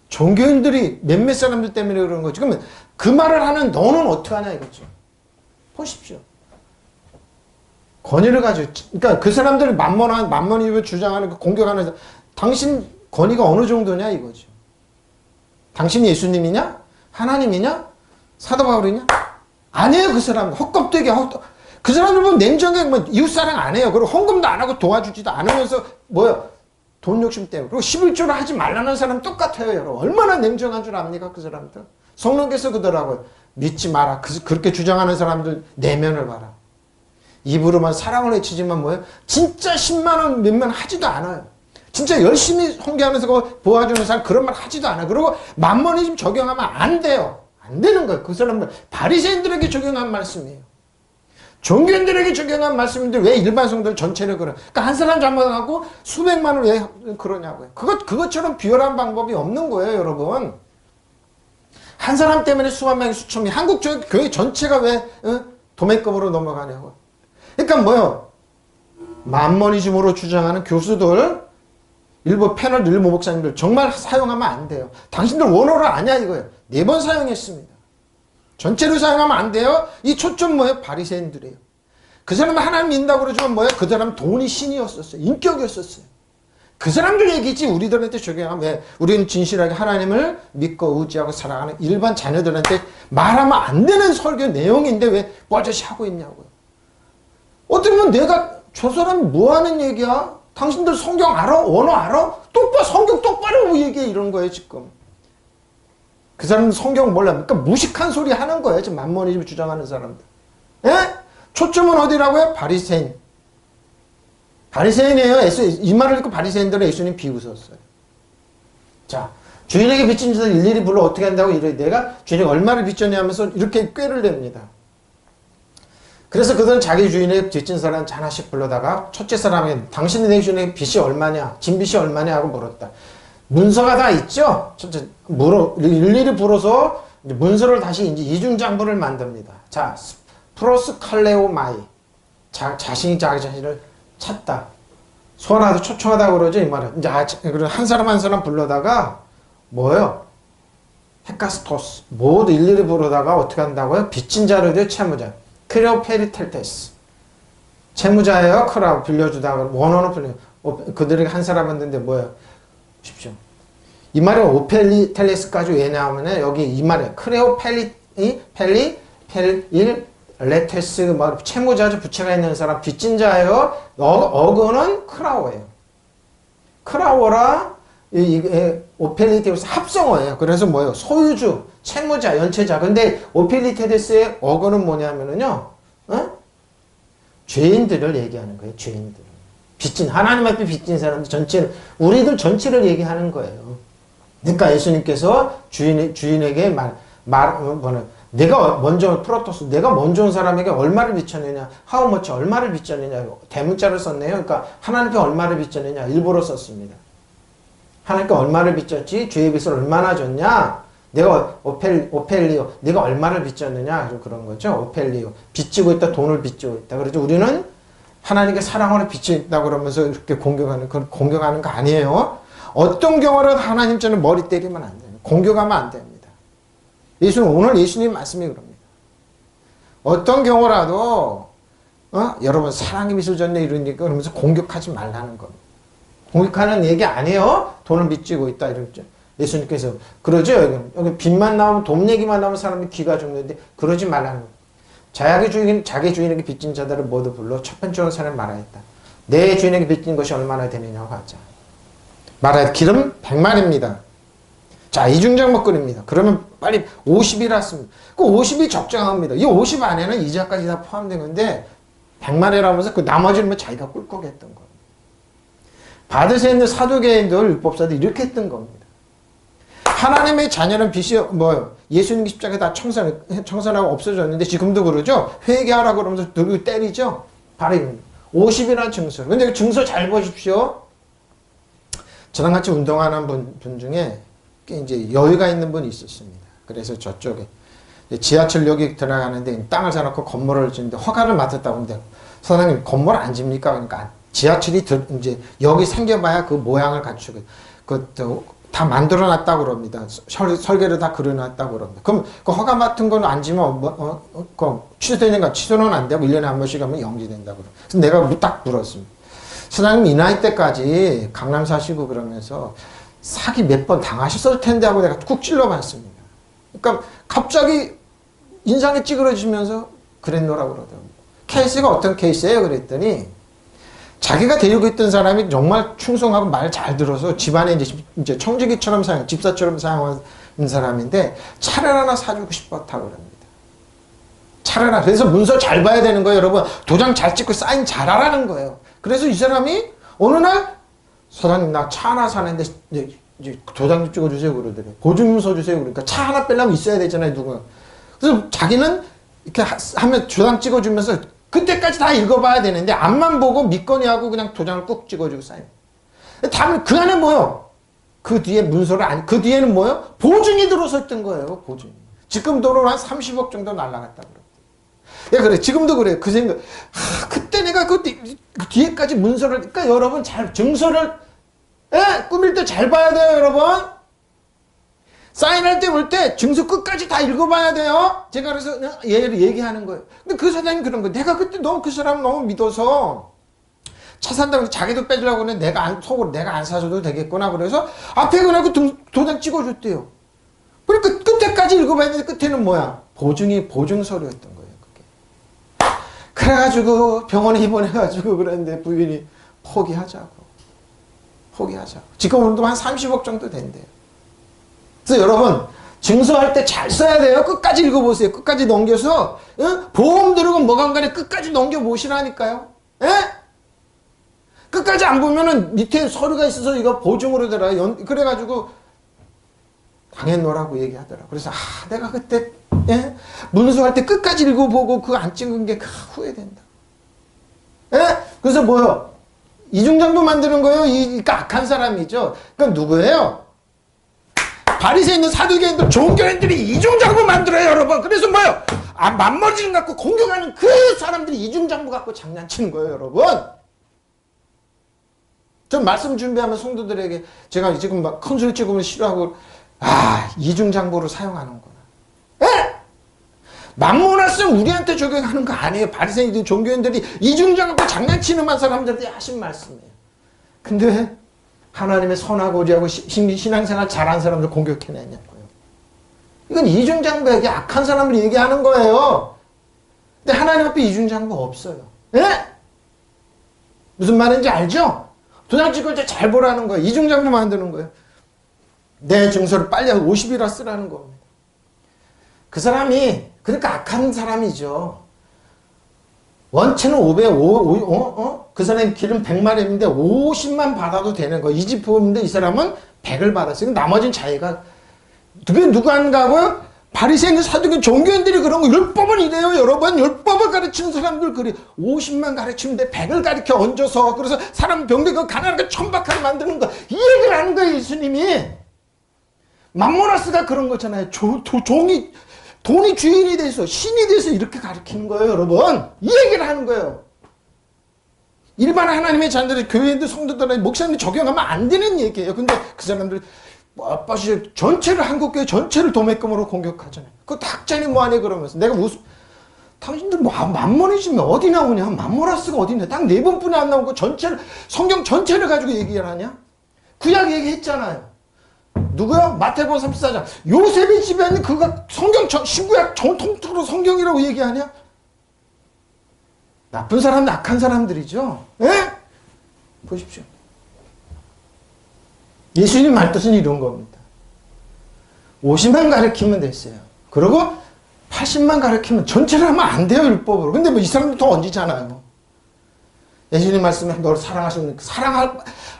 종교인들이 몇몇 사람들 때문에 그러는 거지. 그러면 그 말을 하는 너는 어떻게 하냐 이거죠. 보십시오. 권위를 가지고, 그러니까 그 사람들이 만mon을 주장하는 그 공격하는, 당신 권위가 어느 정도냐 이거죠. 당신이 예수님이냐? 하나님이냐? 사도 바울이냐? 아니에요. 그 사람은 헛겁되게 그 사람들 보면 냉정하게 뭐 이웃사랑 안 해요. 그리고 헌금도 안 하고 도와주지도 않으면서 뭐야 돈 욕심 때문에. 그리고 11조를 하지 말라는 사람 똑같아요. 여러분. 얼마나 냉정한 줄 압니까? 그 사람들. 성령께서 그러더라고요. 믿지 마라. 그렇게 주장하는 사람들 내면을 봐라. 입으로만 사랑을 외치지만 뭐예요? 진짜 10만원 몇만 하지도 않아요. 진짜 열심히 헌계하면서 도와주는 사람 그런 말 하지도 않아요. 그리고 만모니즘 적용하면 안 돼요. 안 되는 거예요. 그 사람들 바리새인들에게 적용한 말씀이에요. 종교인들에게 적용한 말씀인데 왜 일반 성도들 전체를 그래? 그러니까 한 사람 잘못하고 수백만을 왜 그러냐고요. 그것처럼 비열한 방법이 없는 거예요, 여러분. 한 사람 때문에 수만 명이 수천 명, 한국 교회 전체가 왜 도매급으로 넘어가냐고. 그러니까 뭐요? 만머니즘으로 주장하는 교수들, 일부 패널, 일부 목사님들 정말 사용하면 안 돼요. 당신들 원어를 아냐 이거예요. 4번 사용했습니다. 전체로 사용하면 안 돼요. 이 초점 뭐예요? 바리새인들이에요. 그 사람은 하나님 믿는다고 그러지만 뭐예요? 그 사람은 돈이 신이었었어요. 인격이었었어요. 그 사람들 얘기지 우리들한테 적용하면 왜? 우리는 진실하게 하나님을 믿고 의지하고 사랑하는 일반 자녀들한테 말하면 안 되는 설교 내용인데 왜 뽀아저씨 하고 있냐고요. 어떻게 보면 내가 저 사람이 뭐 하는 얘기야? 당신들 성경 알아? 원어 알아? 성경 똑바로 얘기해 이런 거예요 지금. 그 사람은 성경 몰라. 그러니까 무식한 소리 하는 거예요. 지금 만모니즘 주장하는 사람들. 예? 초점은 어디라고요? 바리새인. 바리새인이에요. 이 말을 듣고 바리새인들은 예수님 비웃었어요. 자, 주인에게 빚진 자들 일일이 불러 어떻게 한다고 이래. 내가 주인에게 얼마를 빚졌냐 하면서 이렇게 꾀를 냅니다. 그래서 그들은 자기 주인에게 빚진 사람 하나씩 불러다가 첫째 사람에게 당신이 내 주인에게 빚이 얼마냐? 진빚이 얼마냐? 하고 물었다. 문서가 다 있죠? 첫째, 일일이 불어서 문서를 다시 이제 이중장부를 만듭니다. 자, 프로스 칼레오 마이. 자신이 자기 자신을 찾다. 소원하다, 초청하다 그러죠, 이 말은. 이제 한 사람 한 사람 불러다가 뭐예요? 헤카스토스. 모두 일일이 부르다가 어떻게 한다고요? 빚진 자를 채무자. 크레오페리텔테스. 채무자예요. 크라고 빌려주다가 원어는 빌려. 그들에게 한 사람 했는데 뭐예요? 보십시오. 이 말은 오펠리텔레스까지 왜 나오면 여기 이 말이에요. 레테스 채무자죠. 부채가 있는 사람 빚진 자예요. 어근은 크라오예요. 크라오라 오펠리테스 합성어예요. 그래서 뭐예요? 소유주, 채무자, 연체자. 근데 오펠리테스의 어근은 뭐냐면은요. 죄인들을 얘기하는 거예요. 죄인들. 하나님 앞에 빚진 사람들 전체를 우리들 전체를 얘기하는 거예요. 그러니까 예수님께서 주인에게 내가 먼저 프로토스, 내가 먼저 온 사람에게 얼마를 빚졌느냐, how much, 얼마를 빚졌느냐, 대문자를 썼네요. 그러니까 하나님께 얼마를 빚졌느냐, 일부러 썼습니다. 하나님께 얼마를 빚졌지, 죄의 빚을 얼마나 졌냐, 내가 오펠리오, 내가 얼마를 빚졌느냐, 그런 거죠. 오펠리오, 빚지고 있다, 돈을 빚지고 있다. 그래서 우리는 하나님께 사랑으로 빚지고 있다 그러면서 이렇게 공격하는 거 아니에요. 어떤 경우라도 하나님 저는 머리 때리면 안 돼요. 공격하면 안 됩니다. 오늘 예수님 말씀이 그럽니다. 어떤 경우라도 여러분 사랑의 미술 전에 이러니까 그러면서 공격하지 말라는 겁니다. 공격하는 얘기 아니에요. 돈을 빚지고 있다 이러죠. 예수님께서 그러죠. 여기 빚만 나오면 돈 얘기만 나오면 사람이 귀가 죽는데 그러지 말라는 거예요. 자기 주인에게 빚진 자들을 모두 불러 첫 번째로 사람을 말하였다. 내 주인에게 빚진 것이 얼마나 되느냐고 하자. 말하였다. 기름 100마리입니다. 자, 이중장목근입니다. 그러면 빨리 50이라 씁니다. 그 50이 적정합니다. 이 50 안에는 이자까지 다 포함된 건데 100마리라고 하면서 그 나머지는 뭐 자기가 꿀꺽 했던 거예요. 바드세 있는 사두개인들, 율법사들 이렇게 했던 겁니다. 하나님의 자녀는 빚이 뭐예요? 예수님 십자가에 다 청산하고 없어졌는데 지금도 그러죠? 회개하라고 그러면서 누구 때리죠? 바로 50이라는 증서. 근데 그 증서 잘 보십시오. 저랑 같이 운동하는 분 중에 이제 여유가 있는 분이 있었습니다. 그래서 저쪽에 지하철역에 들어가는데 땅을 사놓고 건물을 짓는데 허가를 맡았다고 하는데 사장님 건물 안 집니까? 그러니까 지하철이 이제 여기 생겨봐야 그 모양을 갖추고 다 만들어놨다고 그럽니다. 설계를 다 그려놨다고 그럽니다. 그럼 그 허가 맡은 건 안 지면 취소되는가? 취소는 안 되고 1년에 한 번씩 하면 영지된다고 그래요. 그래서 내가 딱 물었습니다. 사장님 이 나이 때까지 강남 사시고 그러면서 사기 몇 번 당하셨을 텐데 하고 내가 쿡 찔러봤습니다. 그러니까 갑자기 인상이 찌그러지면서 그랬노라고 그러더라고요. 케이스가 어떤 케이스예요? 그랬더니 자기가 데리고 있던 사람이 정말 충성하고 말 잘 들어서 집안에 이제 청지기처럼 집사처럼 사용하는 사람인데 차를 하나 사주고 싶었다고 그럽니다. 차를 하나. 그래서 문서 잘 봐야 되는 거예요, 여러분. 도장 잘 찍고 사인 잘 하라는 거예요. 그래서 이 사람이 어느 날 사장님 나 차 하나 사는데 이제 도장 좀 찍어주세요 그러더래요. 보증서 주세요. 그러니까 차 하나 빼려면 있어야 되잖아요, 누가. 그래서 자기는 이렇게 하면 도장 찍어주면서 그때까지 다 읽어봐야 되는데 앞만 보고 믿거니 하고 그냥 도장을 꾹 찍어주고 사인. 다음 그 안에 뭐요? 그 뒤에 문서를 그 뒤에는 뭐요? 보증이 들어섰던 거예요. 보증. 지금 도로 한 30억 정도 날라갔다 그래요. 예, 그래. 지금도 그래요. 그 생각. 그때 내가 그 뒤에까지 문서를 그러니까 여러분 잘 증서를 꾸밀 때 잘 봐야 돼요, 여러분. 사인할 때 볼 때 증서 끝까지 다 읽어봐야 돼요. 제가 그래서 얘를 얘기하는 거예요. 근데 그 사장님 그런 거예요. 내가 그때 너무 그 사람 너무 믿어서 차 산다고 해서 자기도 빼주려고 했는데 속으로 내가 안 사줘도 되겠구나. 그래서 앞에 그냥 그 도장 찍어줬대요. 그러니까 끝에까지 읽어봐야 되는데 끝에는 뭐야? 보증서류였던 거예요. 그게. 그래가지고 병원에 입원해가지고 그랬는데 부인이 포기하자고. 지금은 한 30억 정도 된대요. 그래서 여러분 증서할 때 잘 써야 돼요. 끝까지 읽어보세요. 끝까지 넘겨서 보험 들어간 뭐간 간에 끝까지 넘겨보시라니까요. 끝까지 안 보면은 밑에 서류가 있어서 이거 보증으로 들어요. 그래가지고 당했노라고 얘기하더라고. 그래서 내가 그때 문서할 때 끝까지 읽어보고 그거 안 찍은 게 후회된다. 그래서 뭐요? 이중장부 만드는 거예요. 이 악한 사람이죠. 그럼 누구예요? 바리새인들 사두개인들 종교인들이 이중장부 만들어요, 여러분. 그래서 뭐요? 만머리를 갖고 공격하는 그 사람들이 이중장부 갖고 장난치는 거예요, 여러분. 전 말씀 준비하면 성도들에게 제가 지금 막 큰 소리 찍으면 싫어하고 이중장부를 사용하는구나. 만모나스는 우리한테 적용하는 거 아니에요. 바리새인들 종교인들이 이중장부 장난치는 사람들한테 하신 말씀이에요. 근데 왜 하나님의 선하고지하고 신앙생활 잘한 사람들 공격해내냐고요. 이건 이중장부에게 악한 사람을 얘기하는 거예요. 근데 하나님 앞에 이중장부 없어요. 무슨 말인지 알죠? 도장 찍을 때 잘 보라는 거예요. 이중장부 만드는 거예요. 내 증서를 빨리 50이라 쓰라는 겁니다. 그 사람이 그러니까 악한 사람이죠. 원체는 500, 그 사람이 기름 100마리인데 50만 받아도 되는 거. 이 집 부모인데 이 사람은 100을 받았어요. 나머지는 자기가. 그게 누가 한가고요? 바리새인들 사두개 종교인들이 그런 거 율법은 이래요, 여러분. 율법을 가르치는 사람들 그래. 50만 가르치면 돼. 100을 가르쳐 얹어서. 그래서 사람 병들고 가난하게 천박하게 만드는 거. 이 얘기를 하는 거예요, 예수님이. mammo나스가 그런 거잖아요. 돈이 주인이 돼서 신이 돼서 이렇게 가르치는 거예요, 여러분. 이 얘기를 하는 거예요. 일반 하나님의 자녀들, 교회인들, 성도들, 목사님들 적용하면 안 되는 얘기예요. 근데 그 사람들 전체를 한국교회 전체를 도매금으로 공격하잖아요. 그 학자니 뭐하니 그러면서 내가 무슨 당신들 만몬이지면 어디 나오냐? mammo나스가 어디 있냐? 딱 4번뿐이 안 나오고 전체를 성경 전체를 가지고 얘기를 하냐? 구약 얘기했잖아요. 누구요? 마태복음 34장. 요셉의 집에 있는 그가 성경 신구약 통틀어 성경이라고 얘기하냐? 나쁜 사람, 악한 사람들이죠. 보십시오. 예수님 말뜻은 이런 겁니다. 50만 가르치면 됐어요. 그리고 80만 가르치면 전체를 하면 안 돼요, 율법으로. 근데 뭐 이 사람들 더 얹이잖아요. 예수님 말씀에 너를 사랑하시는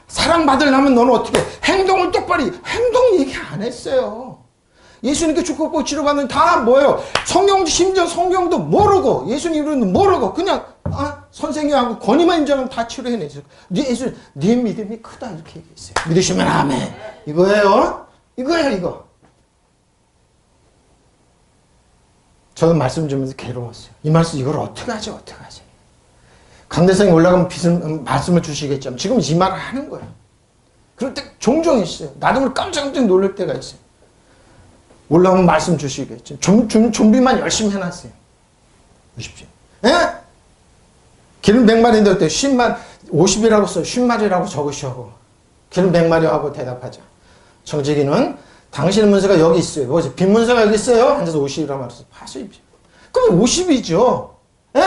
사랑받으려면 너는 어떻게 행동을 똑바로 행동 얘기 안 했어요. 예수님께 축복받고 치료받는 다 뭐예요? 심지어 성경도 모르고 예수님 이름도 모르고 그냥 선생님하고 권위만 인정하면 다 치료해내죠. 네 믿음이 크다 이렇게 얘기했어요. 믿으시면 아멘. 이거예요. 이거. 저는 말씀 주면서 괴로웠어요. 이 말씀 이걸 어떻게 하지? 강대상에 올라가면 말씀을 주시겠죠. 지금 이 말을 하는 거야. 그럴 때 종종 있어요. 나도 깜짝깜짝 놀랄 때가 있어요. 올라오면 말씀 주시겠죠. 준비만 열심히 해놨어요. 보십시오. 예? 기름 100마리인데 어때? 50이라고 써. 50마리라고 적으시고. 기름 100마리 하고 대답하자. 청지기는 당신의 문서가 여기 있어요. 뭐지? 빈 문서가 여기 있어요? 앉아서 50이라고 말했어. 80. 그럼 50이죠. 예?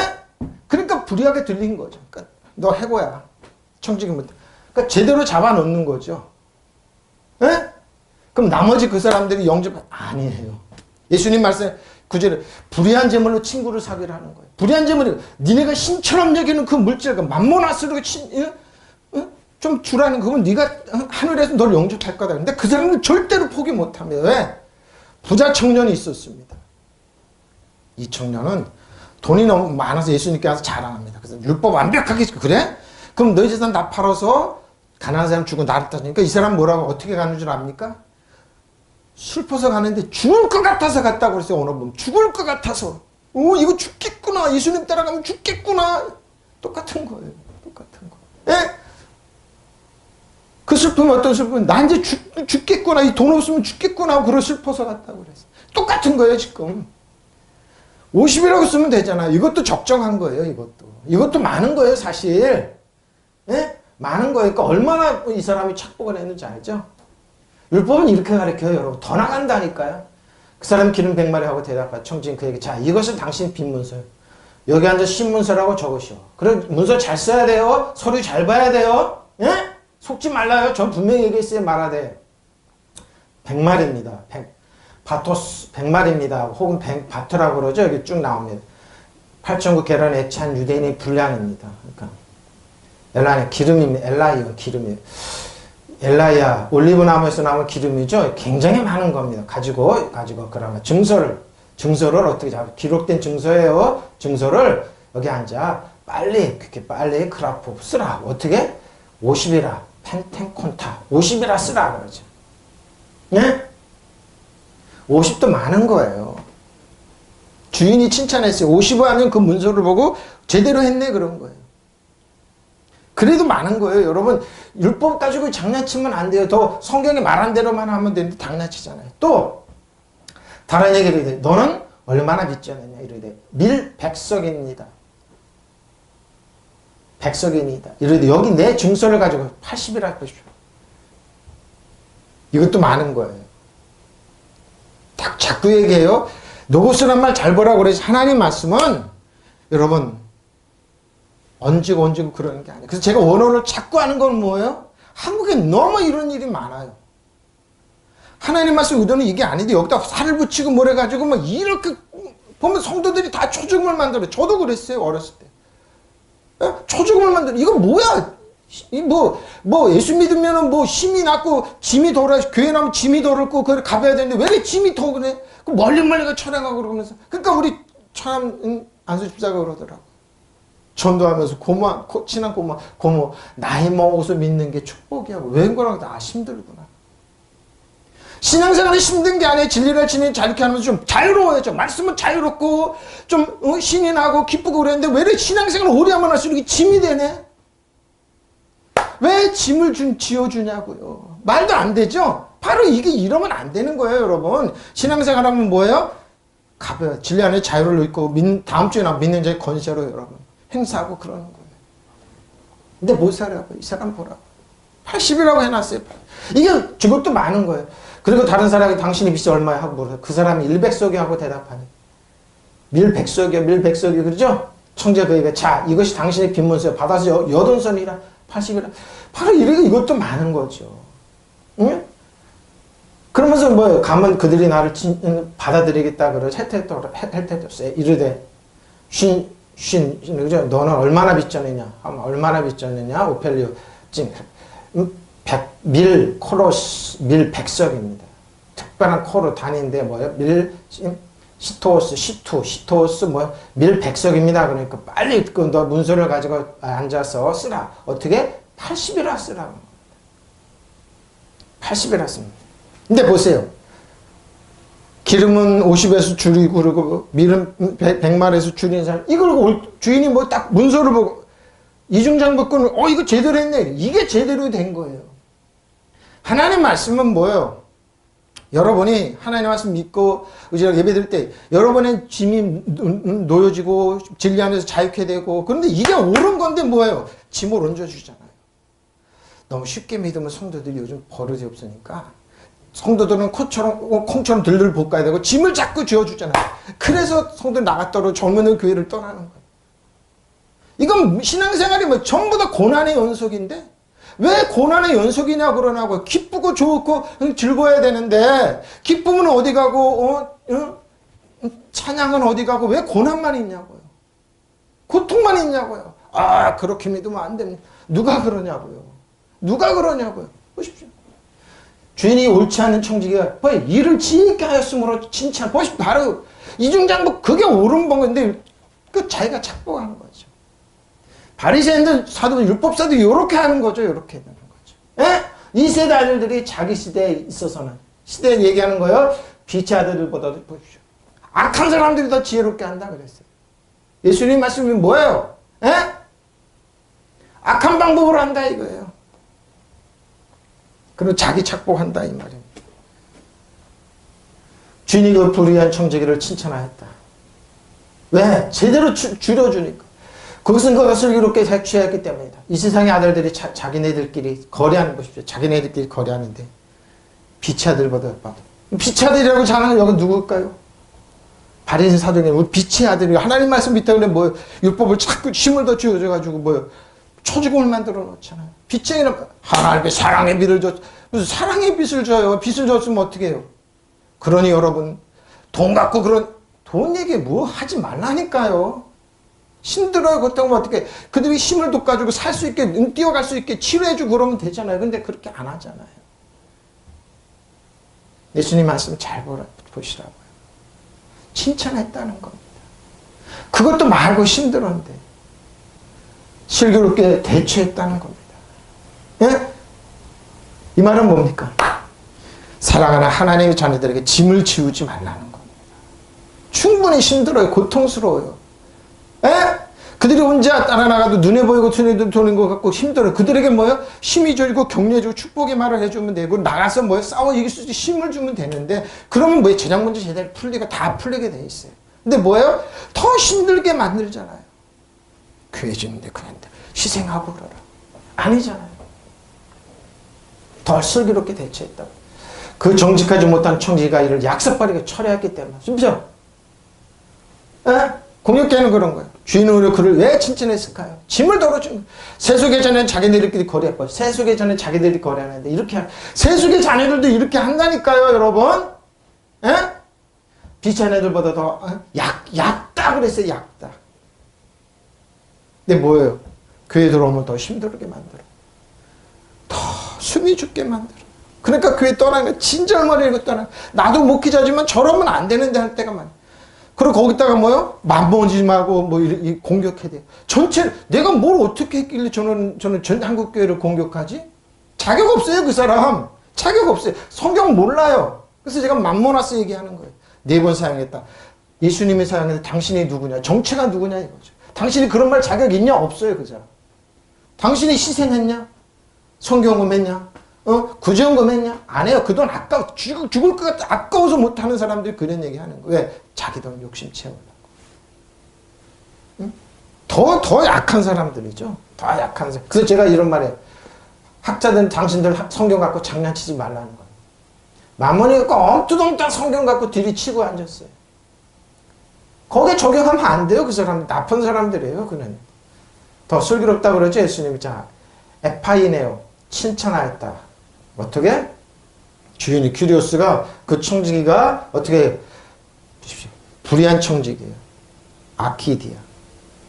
그러니까 불이하게 들린 거죠. 그러니까 너 해고야. 청지기부터. 그러니까 제대로 잡아놓는 거죠. 예? 그럼 나머지 그 사람들이 영접 아니에요. 예수님 말씀 9절에 불의한 재물로 친구를 사귀라 하는 거예요. 불의한 재물이 니네가 신처럼 여기는 그 물질을 만모나스로 좀 주라는 그건 네가 하늘에서 널 영접할 거다. 근데 그 사람은 절대로 포기 못하며 왜? 부자 청년이 있었습니다. 이 청년은 돈이 너무 많아서 예수님께 와서 자랑합니다. 그래서 율법 완벽하게 그래? 그럼 너희 재산 다 팔아서 가난한 사람 주고 나를 따지니까 이 사람 뭐라고 어떻게 가는 줄 압니까? 슬퍼서 가는데 죽을 것 같아서 갔다고 그랬어요. 오늘 보면 죽을 것 같아서. 오 이거 죽겠구나. 예수님 따라가면 죽겠구나. 똑같은 거예요. 똑같은 거. 예? 그 슬픔은 어떤 슬픔은 나 이제 죽겠구나. 이 돈 없으면 죽겠구나 하고 그러 슬퍼서 갔다고 그랬어요. 똑같은 거예요 지금. 50이라고 쓰면 되잖아. 이것도 적정한 거예요. 이것도 많은 거예요 사실. 예? 많은 거예요. 그러니까 얼마나 이 사람이 착복을 했는지 알죠? 율법은 이렇게 가르쳐요 여러분. 더 나간다니까요. 그 사람 기름 100마리 하고 대답하죠. 청지기는 그에게 자 이것은 당신 빈 문서예요. 여기 앉아 신문서라고 적으시오. 그래 문서 잘 써야 돼요. 서류 잘 봐야 돼요. 예? 속지 말라요. 전 분명히 얘기했어요. 말하되 100마리입니다. 바토스 100마리입니다. 혹은 바토라고 그러죠. 여기 쭉 나옵니다. 8.9 계란에 찬 유대인의 분량입니다. 그러니까 엘라는 기름입니다. 엘라이요 기름이에요. 엘라야 올리브 나무에서 나온 기름이죠. 굉장히 많은 겁니다. 가지고 그러면 증서를 어떻게 잡아? 기록된 증서예요. 증서를 여기 앉아 빨리 크라프 쓰라. 어떻게? 50이라 펜텐콘타 50이라 쓰라 그러죠. 예? 50도 많은 거예요. 주인이 칭찬했어요. 50을 하면 그 문서를 보고 제대로 했네 그런 거예요. 그래도 많은 거예요. 여러분 율법 가지고 장난치면 안 돼요. 더 성경이 말한 대로만 하면 되는데 장난치잖아요. 또 다른 얘기를 해. 너는 얼마나 빚졌느냐 이러되 밀백석입니다. 백석입니다. 이러되 여기 내 증서를 가지고 80이라 보십시오. 이것도 많은 거예요. 딱 자꾸 얘기해요. 노고스란 말 잘 보라고 그래서 하나님 말씀은 여러분 얹고 그러는 게 아니에요. 그래서 제가 원어를 자꾸 하는 건 뭐예요? 한국에 너무 이런 일이 많아요. 하나님 말씀 의도는 이게 아닌데 여기다 살을 붙이고 뭘 해가지고 막 이렇게 보면 성도들이 다 초죽음을 만들어요. 저도 그랬어요. 어렸을 때. 초죽음을 만들어. 이거 뭐야? 뭐 예수 믿으면은 뭐 힘이 났고 짐이 덜어 교회 나면 짐이 덜었고 그걸 가봐야 되는데 왜 이렇게 짐이 더 그래? 그 멀리 가 촬영하고 그러면서 그러니까 우리 참 안수집사가 그러더라고. 전도하면서 친한 고모 나이 먹어서 믿는 게 축복이야. 웬거라고 나 힘들구나. 신앙생활이 힘든 게 아니에요. 진리를 지니 자유케 하면서 좀 자유로워요. 좀 말씀은 자유롭고 좀 신이 나고 기쁘고 그랬는데 왜 이렇게 신앙생활을 오래 하면 할수록 이렇게 짐이 되네? 왜 짐을 지어주냐고요. 말도 안 되죠? 바로 이게 이러면 안 되는 거예요, 여러분. 신앙생활 하면 뭐예요? 가벼워. 진리 안에 자유를 얻고 다음 주에 나 믿는 자의 권세로 여러분 행사하고 그러는 거예요. 근데 못 살아요. 이 사람 보라고. 80이라고 해놨어요. 이게 저것도 많은 거예요. 그리고 다른 사람이 당신이 빚이 얼마야 하고 물어요. 그 사람이 일백석이 하고 대답하네. 밀백석이요. 그러죠? 청자 그에게 자 이것이 당신의 빈문서요. 받아서 여돈선이라 80이라. 바로 이것도 많은 거죠. 응? 그러면서 뭐 가면 그들이 나를 받아들이겠다 그러죠. 헬테토스 이르되 그죠? 너는 얼마나 빚졌느냐? 얼마나 빚졌느냐? 오펠리오 밀 백석입니다. 특별한 코로 단위인데 뭐예요? 시토스 밀 백석입니다. 그러니까 빨리 너 문서를 가지고 앉아서 쓰라. 어떻게? 80이라 쓰라고. 80이라 씁니다. 근데 보세요. 기름은 50에서 줄이고 그리고 밀은 100마리에서 줄이는 사람. 이걸 주인이 뭐 딱 문서를 보고 이중장복권을 이거 제대로 했네. 이게 제대로 된 거예요. 하나님 말씀은 뭐예요? 여러분이 하나님 말씀 믿고 의지하고 예배드릴 때 여러분의 짐이 놓여지고 진리 안에서 자유케 되고, 그런데 이게 옳은 건데 뭐예요? 짐을 얹어주잖아요. 너무 쉽게 믿으면 성도들이 요즘 버릇이 없으니까 성도들은 콩처럼 들들 볶아야 되고 짐을 자꾸 쥐어주잖아요. 그래서 성도들 나갔더러 젊은 교회를 떠나는 거예요. 이건 신앙생활이 뭐 전부 다 고난의 연속인데 왜 고난의 연속이냐 그러냐고요. 기쁘고 좋고 즐거워야 되는데 기쁨은 어디 가고 찬양은 어디 가고 왜 고난만 있냐고요. 고통만 있냐고요. 아, 그렇게 믿으면 안 됩니다. 누가 그러냐고요. 누가 그러냐고요. 보십시오. 주인이 옳지 않은 청지기가 일을 지게 하였으므로 칭찬. 보십시오. 바로 이중장복, 그게 옳은 건데 그 자기가 착복한 거죠. 바리새인들, 사도들, 율법사도 이렇게 하는 거죠. 이렇게 하는 거죠. 에? 이 세대 아들들이 자기 시대에 있어서는, 시대에 얘기하는 거예요. 빛의 아들들보다도 보십시오. 악한 사람들이 더 지혜롭게 한다 그랬어요. 예수님 말씀이 뭐예요? 에? 악한 방법으로 한다 이거예요. 그리고 자기 착복한다 이 말입니다. 주인이 그 불의한 청지기를 칭찬하였다. 왜? 제대로 줄여주니까. 그것은 그것을 이롭게 취하였기 때문이다. 이 세상의 아들들이 자기네들끼리 거래하는 것이죠. 자기네들끼리 거래하는데 빛의 아들보다 봐도. 빛의 아들이라고 자랑하는 여기 누굴까요? 바리새 사도들이 우리 빛의 아들이 하나님 말씀 믿다 그래 뭐 율법을 자꾸 힘을 더 쥐어줘가지고 뭐 초지공을 만들어 놓잖아요. 빛의 이름 하나님의 사랑의 빛을 줬. 무슨 사랑의 빛을 줘요? 빛을 줬으면 어떻게 해요? 그러니 여러분 돈 갖고 그런 돈 얘기 뭐 하지 말라니까요. 힘들어요. 그렇다고 어떻게 그들이 힘을 돋가지고 살 수 있게 뛰어갈 수 있게 치료해주고 그러면 되잖아요. 근데 그렇게 안 하잖아요. 예수님 말씀 잘 보시라고요. 칭찬했다는 겁니다. 그것도 말고 힘들었는데 슬기롭게 대처했다는 겁니다. 예? 이 말은 뭡니까? 사랑하는 하나님의 자녀들에게 짐을 지우지 말라는 겁니다. 충분히 힘들어요. 고통스러워요. 에? 그들이 혼자 따라 나가도 눈에 보이고 눈에 보이는 것 같고 힘들어요. 그들에게 뭐요? 힘이 주고 격려해주고 축복의 말을 해주면 되고 나가서 뭐요? 싸워 이길 수 있게 힘을 주면 되는데 그러면 뭐예요? 재정 문제 제대로 풀리고 다 풀리게 돼 있어요. 근데 뭐예요? 더 힘들게 만들잖아요. 교회 주는데 그냥 희생하고 그러라. 아니잖아요. 더 슬기롭게 대처했다고. 그 정직하지 못한 청지기가 이를 약삭빠르게 철회했기 때문에. 심지어 공격계는 그런 거예요. 주인으로 그를 왜 칭찬했을까요? 짐을 덜어준 세속의 자녀는 자기네들끼리 거래했고 세속의 자녀는 자기들이 거래하는데 이렇게 세속의 자녀들도 이렇게 한다니까요, 여러분. 에? 비자녀들보다 더 얕다 그랬어요, 얕다. 근데 뭐예요? 교회 들어오면 더 힘들게 만들어. 더 숨이 죽게 만들어. 그러니까 교회 떠나는 거 진짜 얼마나 이거 떠나. 나도 목회자지만 저러면 안 되는데 할 때가 많아. 그리고 거기다가 뭐요? 맘먹지 말고 뭐 공격해야 돼요. 전체 내가 뭘 어떻게 했길래 저는 전 한국교회를 공격하지? 자격 없어요, 그 사람. 자격 없어요. 성경 몰라요. 그래서 제가 맘모나스 얘기하는 거예요. 4번 사용했다. 예수님이 사용했는데 당신이 누구냐? 정체가 누구냐 이거죠. 당신이 그런 말 자격 있냐? 없어요, 그 사람. 당신이 희생했냐? 성경금 했냐? 구제연금 했냐? 안 해요. 그 돈 아까워. 죽을 것 같아. 아까워서 못하는 사람들이 그런 얘기 하는 거예요. 왜? 자기 돈 욕심 채우려고. 응? 더 약한 사람들이죠. 더 약한 사람. 그래서 제가 이런 말이에요. 학자들은 당신들 성경 갖고 장난치지 말라는 거예요. 마모니 갖고 엉뚱엉뚱 성경 갖고 들이치고 앉았어요. 거기에 적용하면 안 돼요. 그 사람들. 나쁜 사람들이에요. 그는. 더 슬기롭다고 그러죠. 예수님이. 자, 에파이네오. 칭찬하였다. 어떻게? 주인이 큐리오스가 그 청지기가 어떻게 보십시오. 불의한 청지기예요. 아키디아.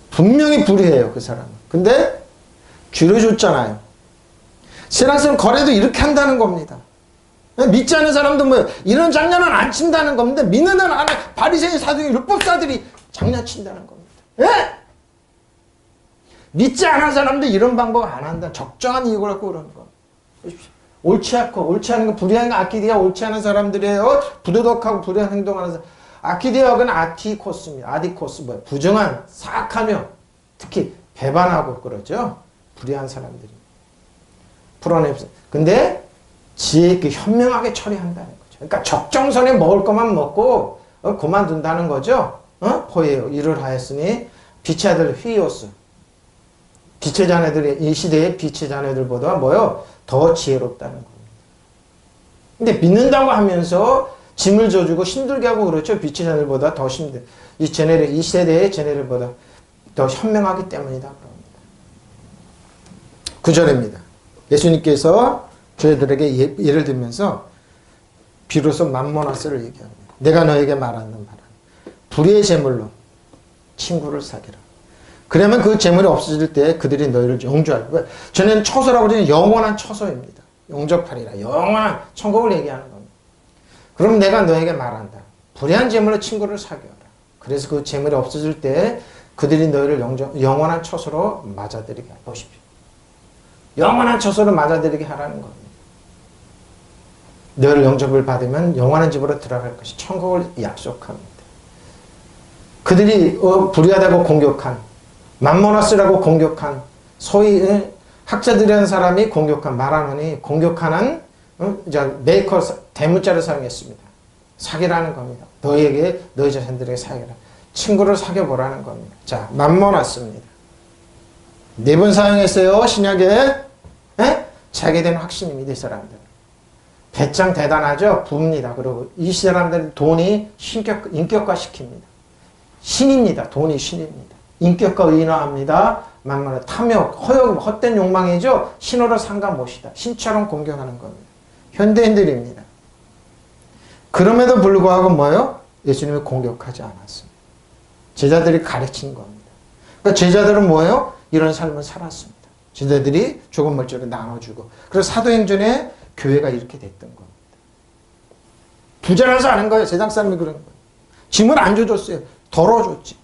분명히 불의해요. 그 사람은. 근데 줄여줬잖아요. 신앙생활 거래도 이렇게 한다는 겁니다. 믿지 않는 사람도 뭐 이런 장난은 안 친다는 겁니다. 믿는 한 안에 바리새인 사도들 율법사들이 장난친다는 겁니다. 예? 믿지 않은 사람도 이런 방법 안 한다. 적정한 이유를 갖고 그러는 거. 보십시오. 옳지 않은 거, 불의한 거 아키디아 옳지 않은 사람들이에요. 부도덕하고 불의한 행동하는 사람. 아키디아는 아티코스입니다. 아디코스 뭐예요? 부정한, 사악하며 특히 배반하고 그러죠. 불의한 사람들이. 풀어내서. 근데 지혜 있게 현명하게 처리한다는 거죠. 그러니까 적정선에 먹을 것만 먹고 그만둔다는 거죠. 포예요. 일을 하였으니 빛의 아들 휘오스. 빛의 자녀들이 이 시대의 빛의 자녀들보다 뭐요? 더 지혜롭다는 겁니다. 근데 믿는다고 하면서 짐을 져주고 힘들게 하고 그렇죠. 빛의 자녀들보다 더 힘들. 이 세대의 쟤네들보다 더 현명하기 때문이다. 그럽니다. 9절입니다. 예수님께서 저희들에게 예를 들면서 비로소 맘모나스를 얘기합니다. 내가 너에게 말하는 바는 불의의 제물로 친구를 사귀라. 그러면 그 재물이 없어질 때 그들이 너희를 영주할 거예요. 저는 처소라고 하는 영원한 처소입니다. 영접하리라. 영원한 천국을 얘기하는 겁니다. 그럼 내가 너에게 말한다. 불의한 재물로 친구를 사귀어라. 그래서 그 재물이 없어질 때 그들이 너희를 영원한 처소로 맞아들이게 보십시오. 영원한 처소로 맞아들이게 하라는 겁니다. 너희를 영접을 받으면 영원한 집으로 들어갈 것이 천국을 약속합니다. 그들이 불의하다고 공격한 맘모나스라고 공격한 소위 학자들이라는 사람이 공격한 말하노니 공격하는 메이커 대문자를 사용했습니다. 사귀라는 겁니다. 너희에게 너희 자신들에게 사귀라. 친구를 사귀어보라는 겁니다. 자, 맘모나스입니다. 4번 사용했어요. 신약에 자기에 대한 확신입니다. 이 사람들. 배짱 대단하죠. 부입니다. 그리고 이 사람들은 돈이 인격화시킵니다. 신입니다. 돈이 신입니다. 인격과 의인화합니다. 만만한 탐욕, 허욕, 헛된 욕망이죠. 신호를 상관 못이다. 신처럼 공격하는 겁니다. 현대인들입니다. 그럼에도 불구하고 뭐예요? 예수님을 공격하지 않았습니다. 제자들이 가르친 겁니다. 그러니까 제자들은 뭐예요? 이런 삶을 살았습니다. 제자들이 조금 멀쩡하게 나눠주고. 그래서 사도행전에 교회가 이렇게 됐던 겁니다. 부자라서 아는 거예요. 세상 사람이 그런 거예요. 짐을 안 줘줬어요. 덜어줬지.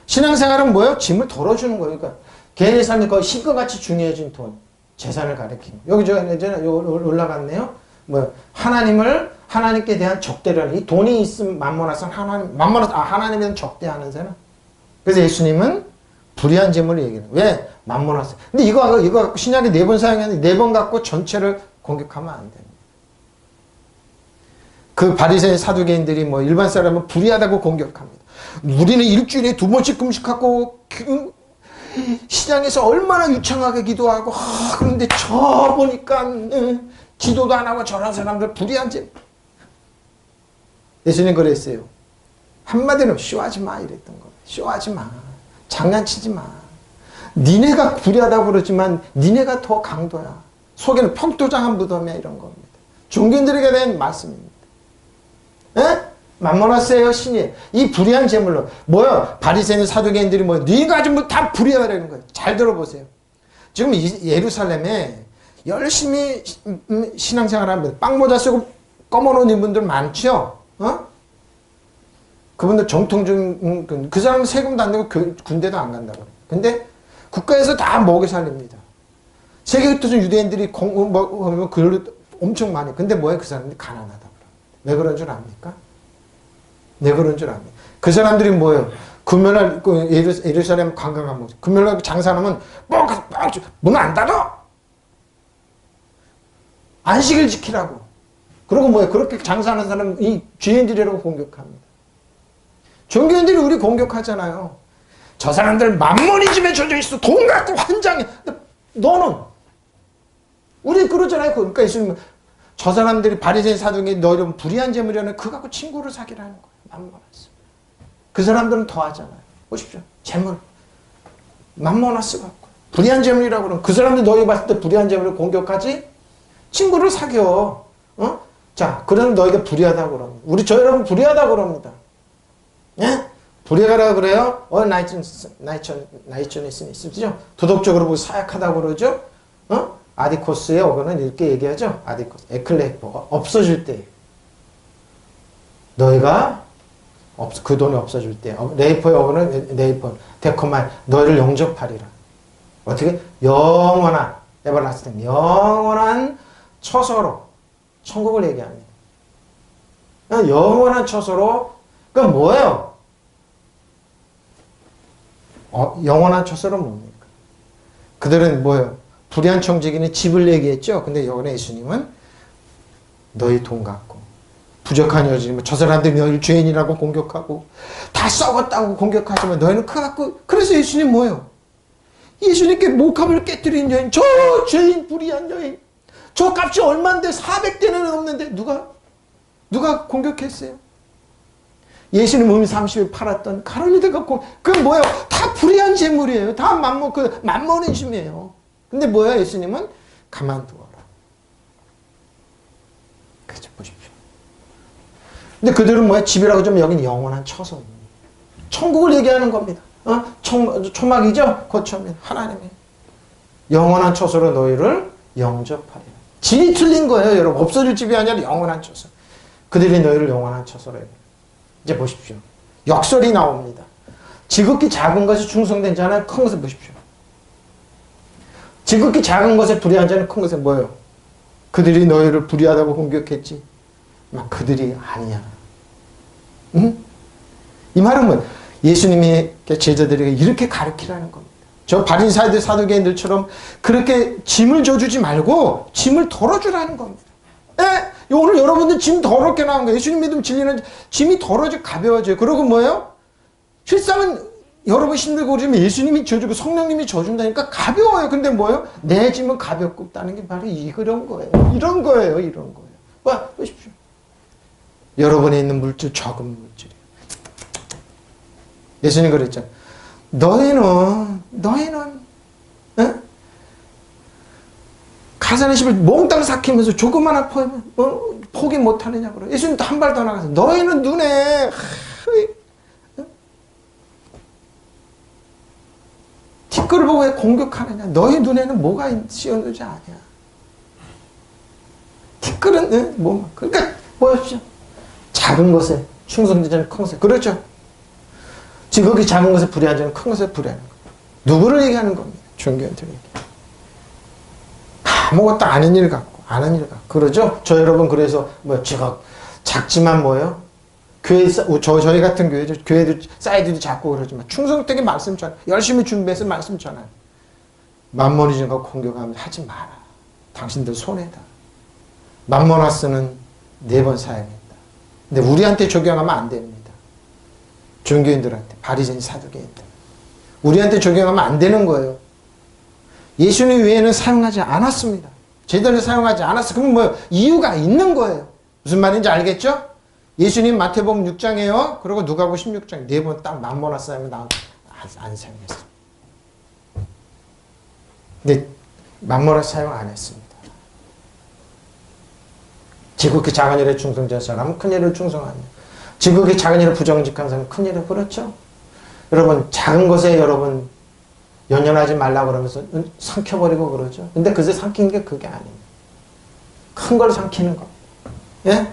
신앙생활은 뭐예요? 짐을 덜어주는 거예요. 그러니까 개인의 삶이 거의 신과같이 중요해진 돈, 재산을 가리키는. 여기 저 예전에 올라갔네요. 뭐 하나님께 대한 적대라는 이 돈이 있으면 맘모나스는 하나님에 대한 적대하는 사람. 그래서 예수님은 불의한 재물을 얘기해요. 왜? 맘모나스. 근데 이거 신약에 4번 사용했는데 4번 갖고 전체를 공격하면 안 됩니다. 그 바리새인 사두개인들이 뭐 일반 사람은 불의하다고 공격합니다. 우리는 일주일에 2번씩 금식하고 시장에서 얼마나 유창하게 기도하고 그런데 저 보니까 기도도 안 하고 저런 사람들 불의한 죄. 예수님 그랬어요. 한마디로 쇼하지 마 이랬던 거예요. 쇼하지 마. 장난치지 마. 니네가 불의하다고 그러지만 니네가 더 강도야. 속에는 평토장한 무덤이야 이런 겁니다. 종교인들에게 대한 말씀입니다. 에? 맘모나스예요 신이. 이 불의한 제물로 뭐야? 바리새인 사두개인들이 뭐야? 네가 가지고 다 불의하라는 거예요. 잘 들어보세요. 지금 예루살렘에 열심히 신앙생활합니다. 빵모자 쓰고 검은 옷 입은 분들 많죠? 그분들 정통적인 그 사람은 세금도 안 내고 군대도 안 간다고 그래요. 근데 국가에서 다 먹여 살립니다. 세계 흩어진 유대인들이 그걸로 엄청 많이. 근데 뭐예요? 그 사람들이 가난하다. 왜 그런 줄 압니까? 왜 그런 줄 압니까? 그 사람들이 뭐예요? 금요일날 예루살렘 관광하면 금요일날 장사하면 문 안 닫아? 안식일 지키라고. 그리고 뭐예요? 그렇게 장사하는 사람 이 죄인들이라고 공격합니다. 종교인들이 우리 공격하잖아요. 저 사람들 맘모니즘에 젖어 있어. 돈 갖고 환장해. 너는 우리 그러잖아요. 그러니까 예수님은 저 사람들이 바리새인 사두개인 너희는 불의한 재물이라는 그거 갖고 친구를 사귀라는 거예요. 맘모나스. 그 사람들은 더 하잖아요. 보십시오. 재물. 맘모나스 갖고. 불의한 재물이라고 그러면 그 사람들 너희 봤을 때 불의한 재물을 공격하지? 친구를 사겨. 자, 그러면 너희가 불의하다고 그럽니다. 저 여러분 불의하다고 그럽니다. 예? 불의하라고 그래요? 나이처니즘이 있죠? 도덕적으로 보고 사약하다고 그러죠? 아디코스의 어거는 이렇게 얘기하죠? 아디코스, 에클레포가 없어질 때. 너희가 그 돈이 없어질 때. 레이포의 어거는 레이포, 데코말, 너희를 영접하리라. 어떻게? 영원한, 에버라스팅, 영원한 처소로 천국을 얘기합니다. 영원한 처소로, 그건 뭐예요? 영원한 처소는 뭡니까? 그들은 뭐예요? 불의한 청지기는 집을 얘기했죠. 근데 여기 예수님은 너희 돈 갖고 부족한 여인이면 저 사람들이 너희를 죄인이라고 공격하고 다 썩었다고 공격하지만 너희는 그거 갖고 그래서 예수님 뭐예요? 예수님께 목함을 깨뜨린 여인, 저 죄인 불의한 여인, 저 값이 얼마인데 400대는 넘는데 누가 공격했어요? 예수님 음이 30일 팔았던 가룟유다가 그 뭐예요? 다 불의한 재물이에요. 다 만몬의심이에요. 근데 뭐야? 예수님은 가만두어라. 그죠, 보십시오. 근데 그들은 뭐야? 집이라고 좀 여긴 영원한 처소. 천국을 얘기하는 겁니다. 초막이죠? 거처입니다. 하나님이 영원한 처소로 너희를 영접하리라. 집이 틀린 거예요, 여러분. 없어질 집이 아니라 영원한 처소. 그들이 너희를 영원한 처소로 해요. 이제 보십시오. 역설이 나옵니다. 지극히 작은 것에 충성된 자는 큰 것을 보십시오. 지극히 작은 것에 불의한 자는 큰 것에 뭐예요? 그들이 너희를 불의하다고 공격했지. 막 그들이 아니야. 응? 이 말은 뭐 예수님이 제자들에게 이렇게 가르치라는 겁니다. 저 바리새인들 사두개인들처럼 그렇게 짐을 져주지 말고 짐을 덜어주라는 겁니다. 예? 오늘 여러분들 짐 더럽게 나온 거예요. 예수님 믿으면 진리는 짐이 덜어져 가벼워져요. 그러고 뭐예요? 실상은 여러분 힘들고 그러면 예수님이 져주고 성령님이 져준다니까 가벼워요. 근데 뭐예요? 내 짐은 가볍고 없다는 게 바로 이런 거예요. 이런 거예요. 이런 거예요. 봐, 보십시오. 여러분에 있는 물질 적은 물질이에요. 예수님 그랬잖아요. 너희는 에? 가산의 집을 몽땅 삭히면서 조그마한 포기 못하느냐 그래. 예수님도 한 발 더 나가서 너희는 눈에 티끌을 보고 왜 공격하느냐. 너희 눈에는 뭐가 씌어놓지 아니야. 티끌은 뭐 그러니까 보십시오. 작은 것에 충성된 자는 큰 것에 그렇죠. 지극히 작은 것에 불의한 자는 큰 것에 불의하는 거예요. 누구를 얘기하는 겁니다. 종교인들에게. 아무것도 아는 일 같고 그러죠? 저 여러분 그래서 뭐 제가 작지만 뭐예요? 저희 같은 교회도 사이드도 작고 그러지만 충성되게 말씀 전해 열심히 준비해서 말씀 전해 만모니즘과 공격하면 하지 마라. 당신들 손해다. 만모나스는 4번 사용했다. 근데 우리한테 적용하면 안 됩니다. 종교인들한테 바리새인 사두개인들 우리한테 적용하면 안 되는 거예요. 예수님 외에는 사용하지 않았습니다. 제대로 사용하지 않았어. 그럼 뭐 이유가 있는 거예요. 무슨 말인지 알겠죠? 예수님 마태복음 6장에요. 그리고 누가복음 16장 4번 딱 만모나 쌓이면 안 사용했어. 근데 만모나 사용 안 했습니다. 지극히 작은 일에 충성된 사람은 큰 일을 충성하냐. 지극히 작은 일에 부정직한 사람은 큰 일을 그렇죠. 여러분 작은 것에 여러분 연연하지 말라고 그러면서 삼켜버리고 그러죠. 근데 그새 삼키는 게 그게 아닙니다. 큰 걸 삼키는 거. 예?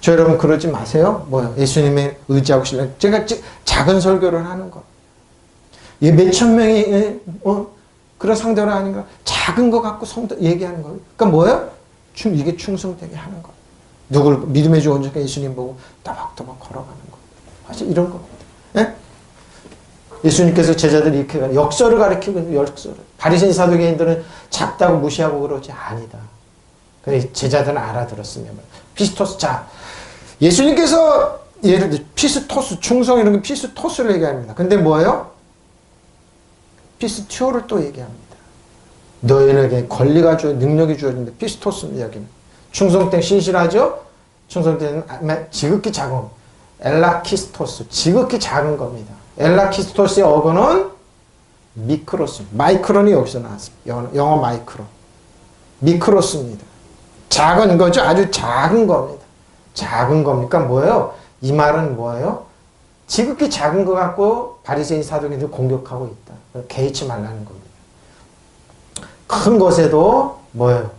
저 여러분 그러지 마세요. 뭐요? 예수님의 의지하고 신뢰. 제가 작은 설교를 하는 거. 몇천 명이 그런 상대로 하는 거. 작은 거 갖고 성도 얘기하는 거예요. 그러니까 뭐예요? 이게 충성되게 하는 거. 누굴 믿음의 주 온전히 예수님 보고 따박따박 걸어가는 거. 사실 이런 겁니다. 예? 예수님께서 제자들이 이렇게 역설을 가르치고 있는 역설을. 바리새인 사두개인들은 작다고 무시하고 그러지 아니다. 근데 제자들은 알아들었으면 피스토스 자 예수님께서 예를 들어 피스토스 충성 이런 건 피스토스를 얘기합니다. 근데 뭐예요? 피스티오를 또 얘기합니다. 너희에게 권리가 주어 능력이 주어진다. 피스토스입니다. 여기는 충성된 신실하죠. 충성된 지극히 작은 엘라키스토스 지극히 작은 겁니다. 엘라키스토스의 어근은 미크로스, 마이크론이 여기서 나왔습니다. 영어 마이크로. 미크로스입니다. 작은 거죠. 아주 작은 겁니다. 작은 겁니까? 뭐예요? 이 말은 뭐예요? 지극히 작은 거 갖고 바리새인 사두개인들 공격하고 있다. 개의치 말라는 겁니다. 큰 것에도 뭐예요?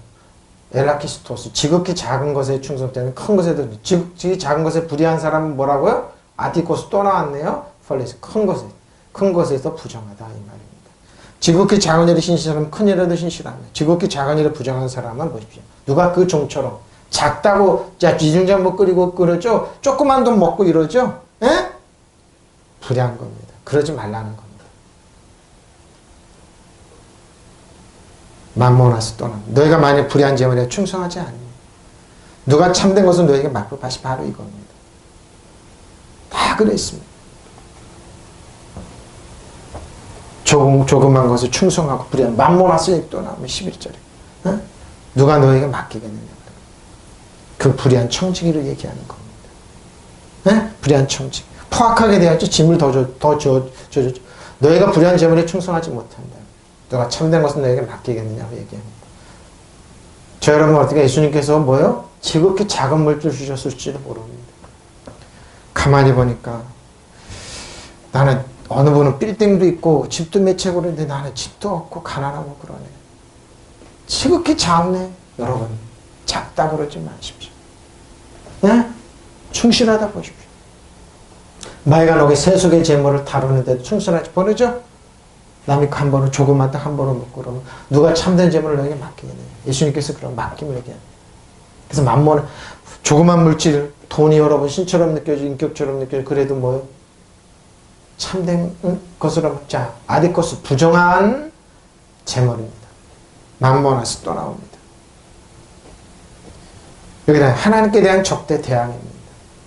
엘라키스토스, 지극히 작은 것에 충성되는 큰 것에도 지극히 작은 것에 불의한 사람은 뭐라고요? 아티코스 또 나왔네요. 펄리스 큰 것에서 부정하다 이 말입니다. 지극히 작은 일에 신실하면 큰 일에도 신실합니다. 지극히 작은 일에 부정한 사람은 보십시오. 누가 그 종처럼 작다고 이중장 못 끓이고 그러죠. 조그만 돈 먹고 이러죠. 에? 불의한 겁니다. 그러지 말라는 겁니다. 맘모나스 떠나. 너희가 만약 불의한 재물에 충성하지 않으면 누가 참된 것은 너희에게 맡고 다시 바로 이겁니다. 다 그랬습니다. 조그만 것을 충성하고 불의한 맘모나스에 떠나면 11절에 어? 누가 너희에게 맡기겠느냐. 그 불의한 청지기를 얘기하는 겁니다. 네? 불의한 청지기. 포악하게 대하지 짐을 더 줘. 너희가 불의한 재물에 충성하지 못한다. 너가 참된 것은 너희에게 맡기겠느냐고 얘기합니다. 저 여러분 어떻게 예수님께서 뭐요? 지극히 작은 물질 주셨을지도 모릅니다. 가만히 보니까 나는 어느 분은 빌딩도 있고 집도 몇 채 그런데 나는 집도 없고 가난하고 그러네. 지극히 작네. 여러분 작다 그러지 마십시오. 네? 충실하다 보십시오. 마이가 세속의 재물을 다루는데도 충실하지 버리죠? 남이 한 번은 조금만 한 번은 먹고 그러면 누가 참된 재물을 너에게 맡기겠느냐. 예수님께서 그런 맡김을 얘기합니다. 그래서 만모는 조그만 물질, 돈이 여러분 신처럼 느껴지고 인격처럼 느껴지고 그래도 뭐요? 참된 것으로 자 아디코스 부정한 재물입니다. 만모나서 또 나옵니다. 여기는 하나님께 대한 적대 대항입니다.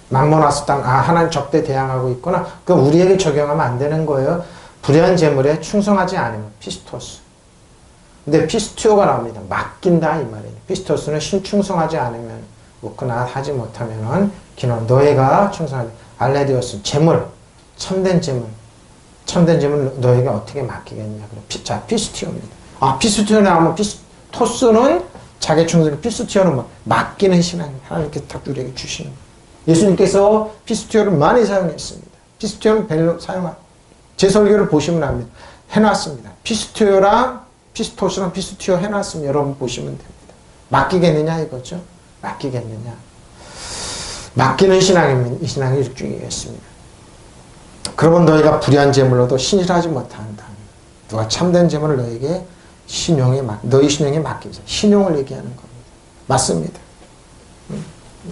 만모나스 땅, 하나님 적대 대항하고 있구나. 그럼 우리에게 적용하면 안 되는 거예요. 불의한 재물에 충성하지 않으면 피스토스. 근데 피스티오가 나옵니다. 맡긴다 이 말이에요. 피스토스는 신충성하지 않으면 그나 하지 못하면은 기는 너희가 충성하지. 알레디오스 재물, 참된 재물 너희가 어떻게 맡기겠냐. 자 피스티오입니다. 피스티오 나오면 피스토스는 자기 충성, 피스티오는 뭐 맡기는 신앙입니다. 하나님께서 딱 우리에게 주시는 거예요. 예수님께서 피스티오를 많이 사용했습니다. 피스티오는 별로 제 설교를 보시면 압니다. 해놨습니다. 피스티오랑 피스토스랑 피스티오 해놨으면 여러분 보시면 됩니다. 맡기겠느냐 이거죠. 맡기겠느냐. 맡기는 신앙이 이 신앙이 일종이겠습니다. 그러면 너희가 불의한 재물로도 신실하지 못한다. 누가 참된 재물을 너희에게 너희 신용에 맡기자. 신용을 얘기하는 겁니다. 맞습니다.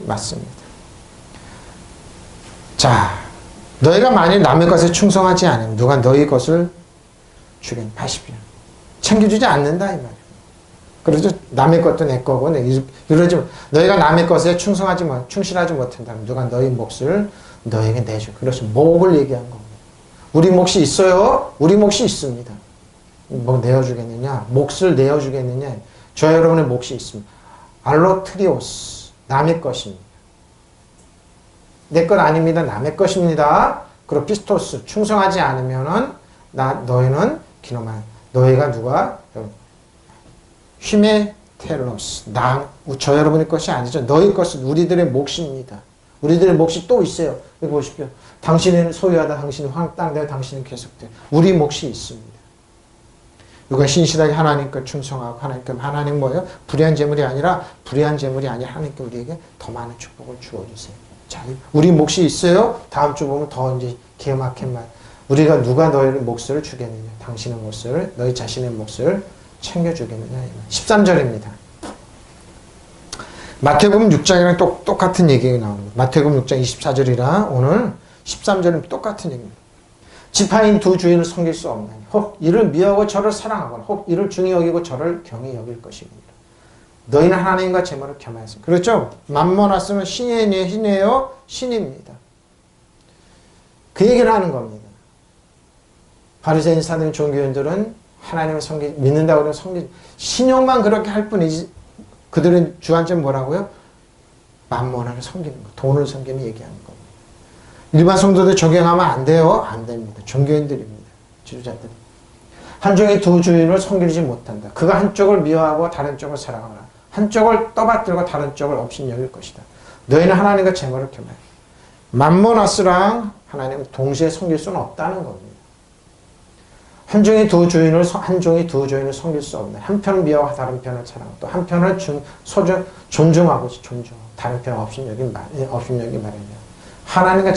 맞습니다. 자, 너희가 만일 남의 것에 충성하지 않으면 누가 너희 것을 주겠냐. 80년. 챙겨주지 않는다 이 말이에요. 그러죠. 남의 것도 내 거고 이러지 너희가 남의 것에 충실하지 못한다면 누가 너희 몫을 너에게 내줘. 그래서 목을 얘기한 겁니다. 우리 몫이 있어요. 우리 몫이 있습니다. 뭐 내어주겠느냐. 몫을 내어주겠느냐. 저 여러분의 몫이 있습니다. 알로트리오스 남의 것입니다. 내 것 아닙니다. 남의 것입니다. 그리고 피스토스 충성하지 않으면은 너희는 기노만 너희가 누가 휘메테로스 저 여러분의 것이 아니죠. 너희 것은 우리들의 몫입니다. 우리들의 몫이 또 있어요. 여기 보십시오. 당신은 소유하다 당신은 황땅되어 당신은 계속돼. 우리 몫이 있습니다. 누가 신실하게 하나님께 충성하고 하나님 뭐예요? 불의한 재물이 아니라 하나님께 우리에게 더 많은 축복을 주어주세요. 자, 우리 몫이 있어요. 다음 주 보면 더 이제 기가 막힌 말. 우리가 누가 너희의 몫을 주겠느냐. 당신의 몫을 너희 자신의 몫을 챙겨주겠느냐. 13절입니다. 마태복음 6장이랑 똑같은 얘기가 나옵니다. 마태복음 6장 24절이랑 오늘 13절은 똑같은 얘기입니다. 지파인 두 주인을 섬길 수 없나니 혹 이를 미워하고 저를 사랑하거나 혹 이를 중히 여기고 저를 경히 여길 것이니라. 너희는 하나님과 재물을 겸하였습니다. 그렇죠? 맘모나스는 신이에요? 신입니다. 그 얘기를 하는 겁니다. 바리새인 사등 종교인들은 하나님을 믿는다고 그러면 신용만 그렇게 할 뿐이지 그들은 주한점 뭐라고요? 맘모나를 섬기는 거, 돈을 섬기는 얘기하는 겁니다. 일반 성도들 적용하면 안 돼요? 안 됩니다. 종교인들입니다. 지도자들. 한종의 두 주인을 섬기지 못한다. 그가 한쪽을 미워하고 다른 쪽을 사랑하라. 한쪽을 떠받들고 다른 쪽을 업신여길 것이다. 너희는 하나님과 재물을 겸하여. 맘모나스랑 하나님을 동시에 섬길 수는 없다는 겁니다. 한종의 두 주인을 섬길 수 없네. 한 편을 미워하고 다른 편을 사랑하고 또 한 편을 존중하고 다른 편을 업신여기 말입니다. 하나님과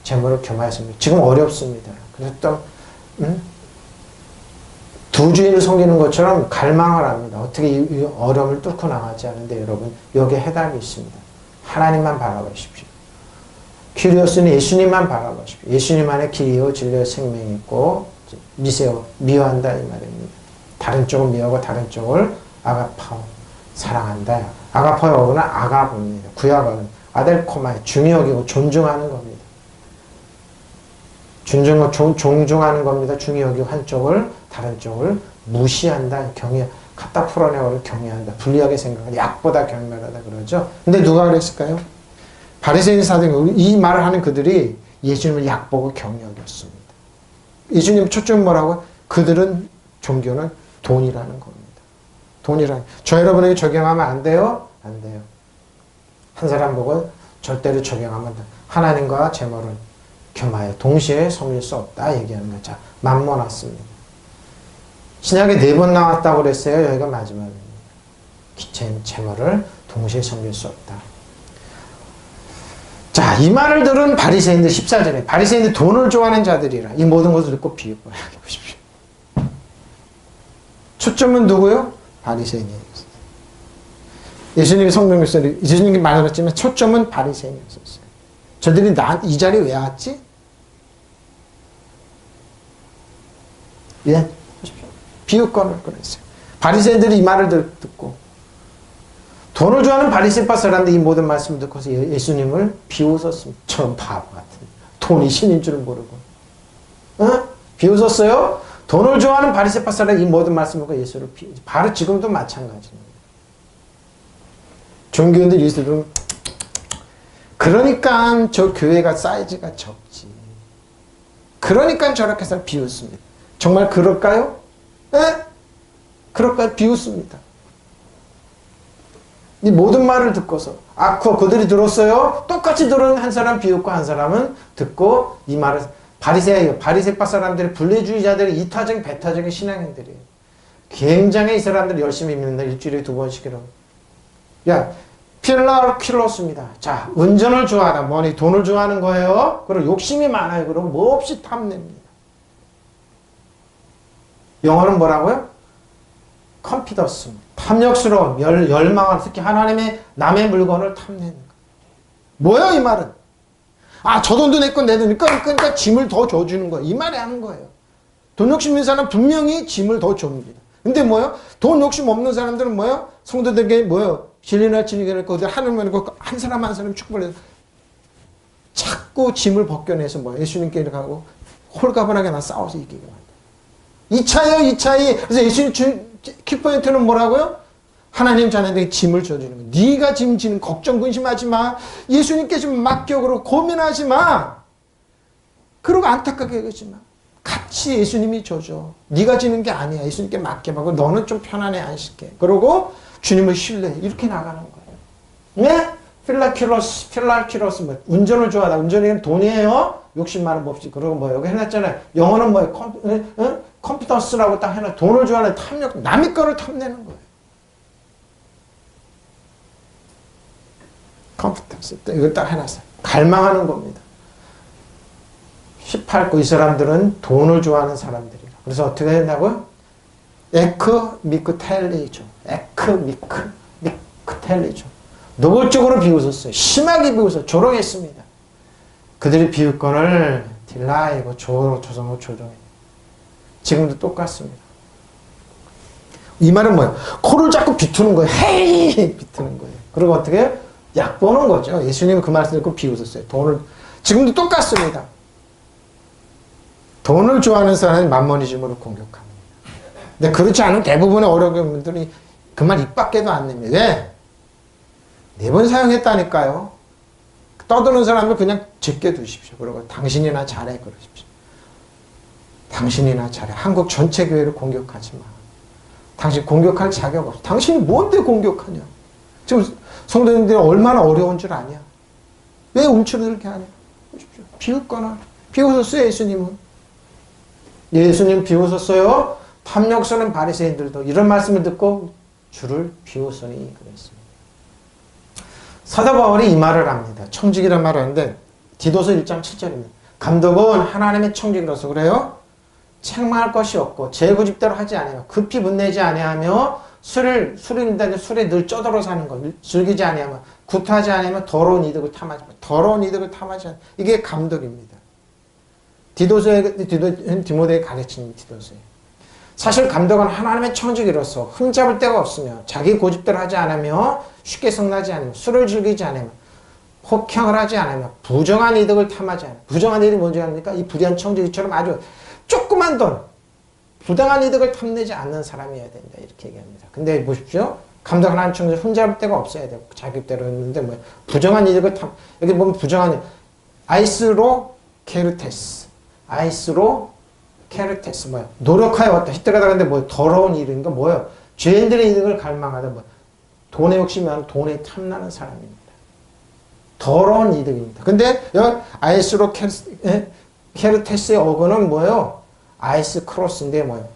재물을 겸하였습니다. 지금 어렵습니다. 그래서 또 두 주인을 섬기는 것처럼 갈망을 합니다. 어떻게 이 어려움을 뚫고 나가지 않는데 여러분 여기에 해답이 있습니다. 하나님만 바라보십시오. 키리오스는 예수님만 바라보십시오. 예수님 안에 길이요 진리요 생명이 있고 미워한다 이 말입니다. 다른 쪽은 미워하고 다른 쪽을 아가파오, 사랑한다. 아가파오는 아가보입니다. 구약어는 아델코마에 중히 여기고 존중하는 겁니다. 존중하는 겁니다. 중히 여기고 한쪽을 다른 쪽을 무시한다. 갖다 풀어내고 경외한다. 불리하게 생각한다. 약보다 경멸하다 그러죠. 근데 누가 그랬을까요? 바리새인 사도들, 이 말을 하는 그들이 예수님을 약보고 경외 여겼습니다. 예수님 초점 뭐라고? 그들은 종교는 돈이라는 겁니다. 돈이라는. 저 여러분에게 적용하면 안 돼요? 안 돼요. 한 사람 보고 절대로 적용하면 안 돼요. 하나님과 재물은 겸하여 동시에 섬길 수 없다 얘기하는 거죠. 맘몬 왔습니다. 신약에 4번 나왔다고 그랬어요. 여기가 마지막입니다. 재물을 동시에 섬길 수 없다. 자, 이 말을 들은 바리새인들 14절에 바리새인들 돈을 좋아하는 자들이라 이 모든 것을 듣고 비웃고 보십시오. 초점은 누구요? 바리새인이에요. 예수님이 성경에서 예수님이 말했지만 초점은 바리새인이었어요. 저들이 이 자리에 왜 왔지? 예, 비웃건을 꺼냈어요. 바리새인들이 이 말을 듣고 돈을 좋아하는 바리새파 사람들이 이 모든 말씀을 듣고서 예수님을 비웃었습니다. 저런 바보 같은 돈이 신인 줄 모르고 비웃었어요? 돈을 좋아하는 바리새파 사람이 이 모든 말씀을 듣고 예수를 비웃었어요. 바로 지금도 마찬가지입니다. 종교인들 예수를 그러니까 저 교회가 사이즈가 적지. 그러니까 저렇게 해서 비웃습니다. 정말 그럴까요? 예? 그럴까요? 비웃습니다. 이 모든 말을 듣고서 그들이 들었어요. 똑같이 들은 한 사람 비웃고 한 사람은 듣고 이 말을 바리새파 사람들이 분리주의자들이 이타적 배타적인 신앙인들이에요. 굉장히 이 사람들이 열심히 믿는다. 일주일에 2번씩이라고. 야, 필라키로스입니다. 자, 운전을 좋아하다. 뭐니 돈을 좋아하는 거예요. 그리고 욕심이 많아요. 그럼 뭐 없이 탐냅니다. 영어는 뭐라고요? 컴피더스. 탐욕스러운, 열망한, 특히 하나님의 남의 물건을 탐내는 거. 뭐예요, 이 말은? 저 돈도 내 건 내 돈이니까 그러니까 짐을 더 줘주는 거예요. 이 말이 하는 거예요. 돈 욕심 있는 사람은 분명히 짐을 더 줍니다. 근데 뭐예요? 돈 욕심 없는 사람들은 뭐예요? 성도들에게 뭐예요? 진리나 진리를 거들 하나님을 한 사람 한 사람 축복을 해서 자꾸 짐을 벗겨내서 뭐예요? 예수님께 가고 홀가분하게 나 싸워서 이기게 만들어요. 2차예요, 2차이. 그래서 예수님 키포인트는 뭐라고요? 하나님 자녀들에게 짐을 져주는 거예요. 네가 짐 지는 걱정 근심하지 마. 예수님께 좀 맡겨. 그러고 고민하지 마. 그러고 안타깝게 여기지 마. 같이 예수님이 져줘. 네가 지는 게 아니야. 예수님께 맡겨봐. 너는 좀 편안해 안식해. 그러고 주님을 신뢰해. 이렇게 나가는 거예요. 네? 필라키로스 뭐 운전을 좋아하다. 운전이 돈이에요. 욕심 많은 법칙. 그러고 뭐 여기 해놨잖아요. 영어는 뭐예요? 컴퓨터스라고 딱 해놔. 돈을 좋아하는 탐욕. 남의 거를 탐내는 거예요. 컴퓨터스. 이걸 딱 해놨어요. 갈망하는 겁니다. 18구 이 사람들은 돈을 좋아하는 사람들이라. 그래서 어떻게 된다고요? 미크텔리죠. 미크텔리죠. 노골적으로 비웃었어요. 심하게 비웃어 조롱했습니다. 그들이 비웃건을 딜라이고 조성으로 조종해. 지금도 똑같습니다. 이 말은 뭐예요? 코를 자꾸 비투는 거예요. 헤이! 비투는 거예요. 그리고 어떻게 해요? 약 보는 거죠. 예수님은 그 말씀 듣고 비웃었어요. 지금도 똑같습니다. 돈을 좋아하는 사람이 맘모니즘으로 공격합니다. 근데 그렇지 않은 대부분의 어려운 분들이 그 말 입 밖에도 안 냅니다. 왜? 4번 사용했다니까요. 떠드는 사람을 그냥 제껴 두십시오. 그리고 당신이나 잘해 그러십시오. 당신이나 잘해. 한국 전체 교회를 공격하지 마. 당신 공격할 자격 없어. 당신이 뭔데 공격하냐. 지금 성도님들이 얼마나 어려운 줄 아냐. 왜 움츠러들게 하냐. 보십시오. 비웃거나. 비웃었어요 예수님은. 예수님 비웃었어요. 탐욕스러운 바리새인들도 이런 말씀을 듣고 주를 비웃으니 그랬습니다. 사도 바울이 이 말을 합니다. 청직이라는 말을 하는데 디도서 1장 7절입니다. 감독은 하나님의 청직이라서 그래요. 책망할 것이 없고 제구집대로 하지 아니하며 급히 분내지 아니하며 술에 늘 쩌들어 사는 것 즐기지 아니하며 구타하지 아니하며 더러운 이득을 탐하지 마. 더러운 이득을 탐하지 않아. 이게 감독입니다. 디모데에 가르치는 디도서예요. 사실 감독은 하나님의 청지기로서 흠잡을 데가 없으며 자기 고집대로 하지 않으며 쉽게 성나지 않으며 술을 즐기지 않으며 폭행을 하지 않으며 부정한 이득을 탐하지 않으며 부정한 이득이 뭔지 압니까? 이 부대한 청지기처럼 아주 조그만 돈 부당한 이득을 탐내지 않는 사람이어야 된다 이렇게 얘기합니다. 근데 보십시오. 감독 하나님 청지기 흠잡을 데가 없어야 되고 자기대로 했는데 뭐 부정한 이득을 여기 보면 부정한 아이스로 케르테스 아이스로 케르테스 뭐야? 노력하여 왔다. 히트가다 근데 뭐 더러운 일인가 뭐예요? 죄인들의 이득을 갈망하다 뭐 돈에 욕심이 많은 돈에 탐나는 사람입니다. 더러운 이득입니다. 근데 여기 아이스로 케르테스의 어근은 뭐예요? 아이스 크로스인데 뭐예요?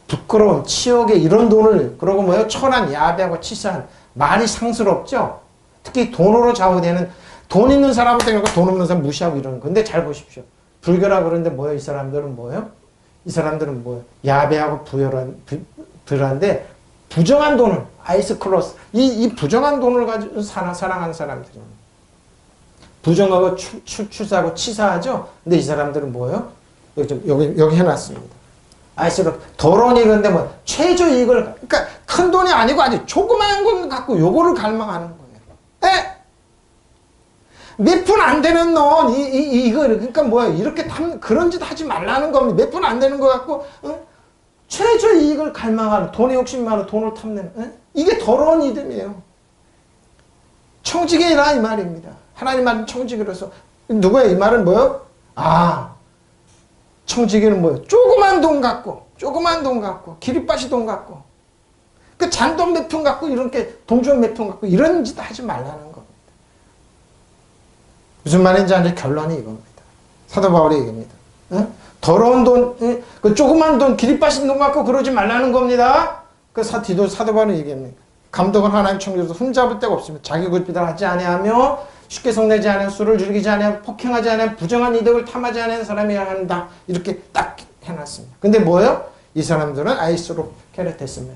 부끄러운 치욕의 이런 돈을 그러고 뭐예요? 천한 야비하고 치사한 말이 상스럽죠? 특히 돈으로 좌우되는 돈 있는 사람한테 돈 없는 사람 무시하고 이러는 건데 잘 보십시오. 불교라고 그러는데 뭐예요? 이 사람들은 뭐예요? 이 사람들은 뭐예요? 야배하고 부유한데 부정한 돈을 아이스 클로스 이 부정한 돈을 가지고 사랑하는 사람들입니다. 부정하고 추사하고 치사하죠? 근데 이 사람들은 뭐예요? 여기 해놨습니다. 아이스로 더러운 이건데 뭐 최저 이익을 그러니까 큰 돈이 아니고 아주 조그마한 건 갖고 요거를 갈망하는 거예요. 에? 몇 푼 안 되는 돈, 이거, 그러니까 뭐야, 이렇게 그런 짓 하지 말라는 겁니다. 몇 푼 안 되는 거 갖고, 최저 이익을 갈망하는, 돈에 욕심 많은 돈을 탐내는, 이게 더러운 이름이에요. 청지기라 이 말입니다. 하나님 말은 청지기로서, 누구야, 이 말은 뭐요? 아, 청지기는 뭐예요? 조그만 돈 갖고, 기립바시 돈 갖고, 그 잔돈 몇 푼 갖고, 이렇게 동전 몇 푼 갖고, 이런 짓 하지 말라는 겁니다. 무슨 말인지 아는 결론이 이겁니다. 사도 바울이 얘기합니다. 더러운 돈, 그 조그만 돈, 기립바신 돈 갖고 그러지 말라는 겁니다. 그 사도 바울이 얘기합니다. 감독은 하나님 청지로서 흠잡을 데가 없으며 자기 고집대로 하지 아니하며 쉽게 성내지 않으며 술을 즐기지 않으며 폭행하지 않으며 부정한 이득을 탐하지 않는 사람이어야 한다. 이렇게 딱 해놨습니다. 근데 뭐예요? 이 사람들은 아이스로 케르테스면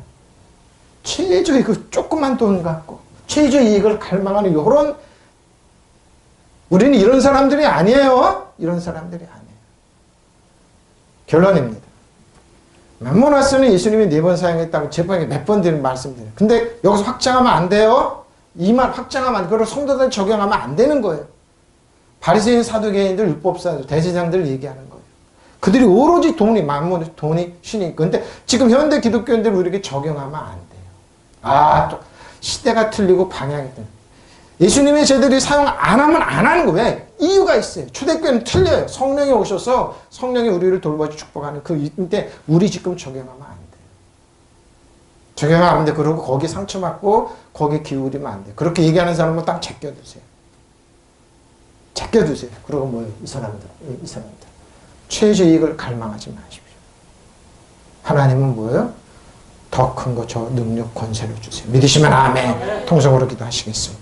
최저 그 조그만 돈 갖고 최저 이익을 갈망하는 이런 우리는 이런 사람들이 아니에요. 이런 사람들이 아니에요. 결론입니다. 맘모나스는 예수님이 4번 사용했다고 제방에 몇 번 드린 말씀드려요. 근데 여기서 확장하면 안 돼요. 이 말 확장하면 안 돼요. 그리고 성도들 적용하면 안 되는 거예요. 바리새인 사두개인들 율법사들 대제장들 얘기하는 거예요. 그들이 오로지 돈이 신이니까. 근데 지금 현대 기독교인들 우리에게 적용하면 안 돼요. 또 시대가 틀리고 방향이 틀리고. 예수님의 제들이 사용 안 하면 안 하는 거예요. 왜? 이유가 있어요. 초대교회는 틀려요. 성령이 오셔서 성령이 우리를 돌보지 축복하는 그인데 우리 지금 적용하면 안 돼요. 적용하면 안 돼. 그리고 거기 상처받고 거기 기울이면 안 돼요. 그렇게 얘기하는 사람은 딱 제껴두세요. 제껴두세요. 그리고 뭐예요? 이 사람들. 최저 이익을 갈망하지 마십시오. 하나님은 뭐예요? 더 큰 거 저 능력 권세를 주세요. 믿으시면 아멘. 통성으로 기도하시겠습니다.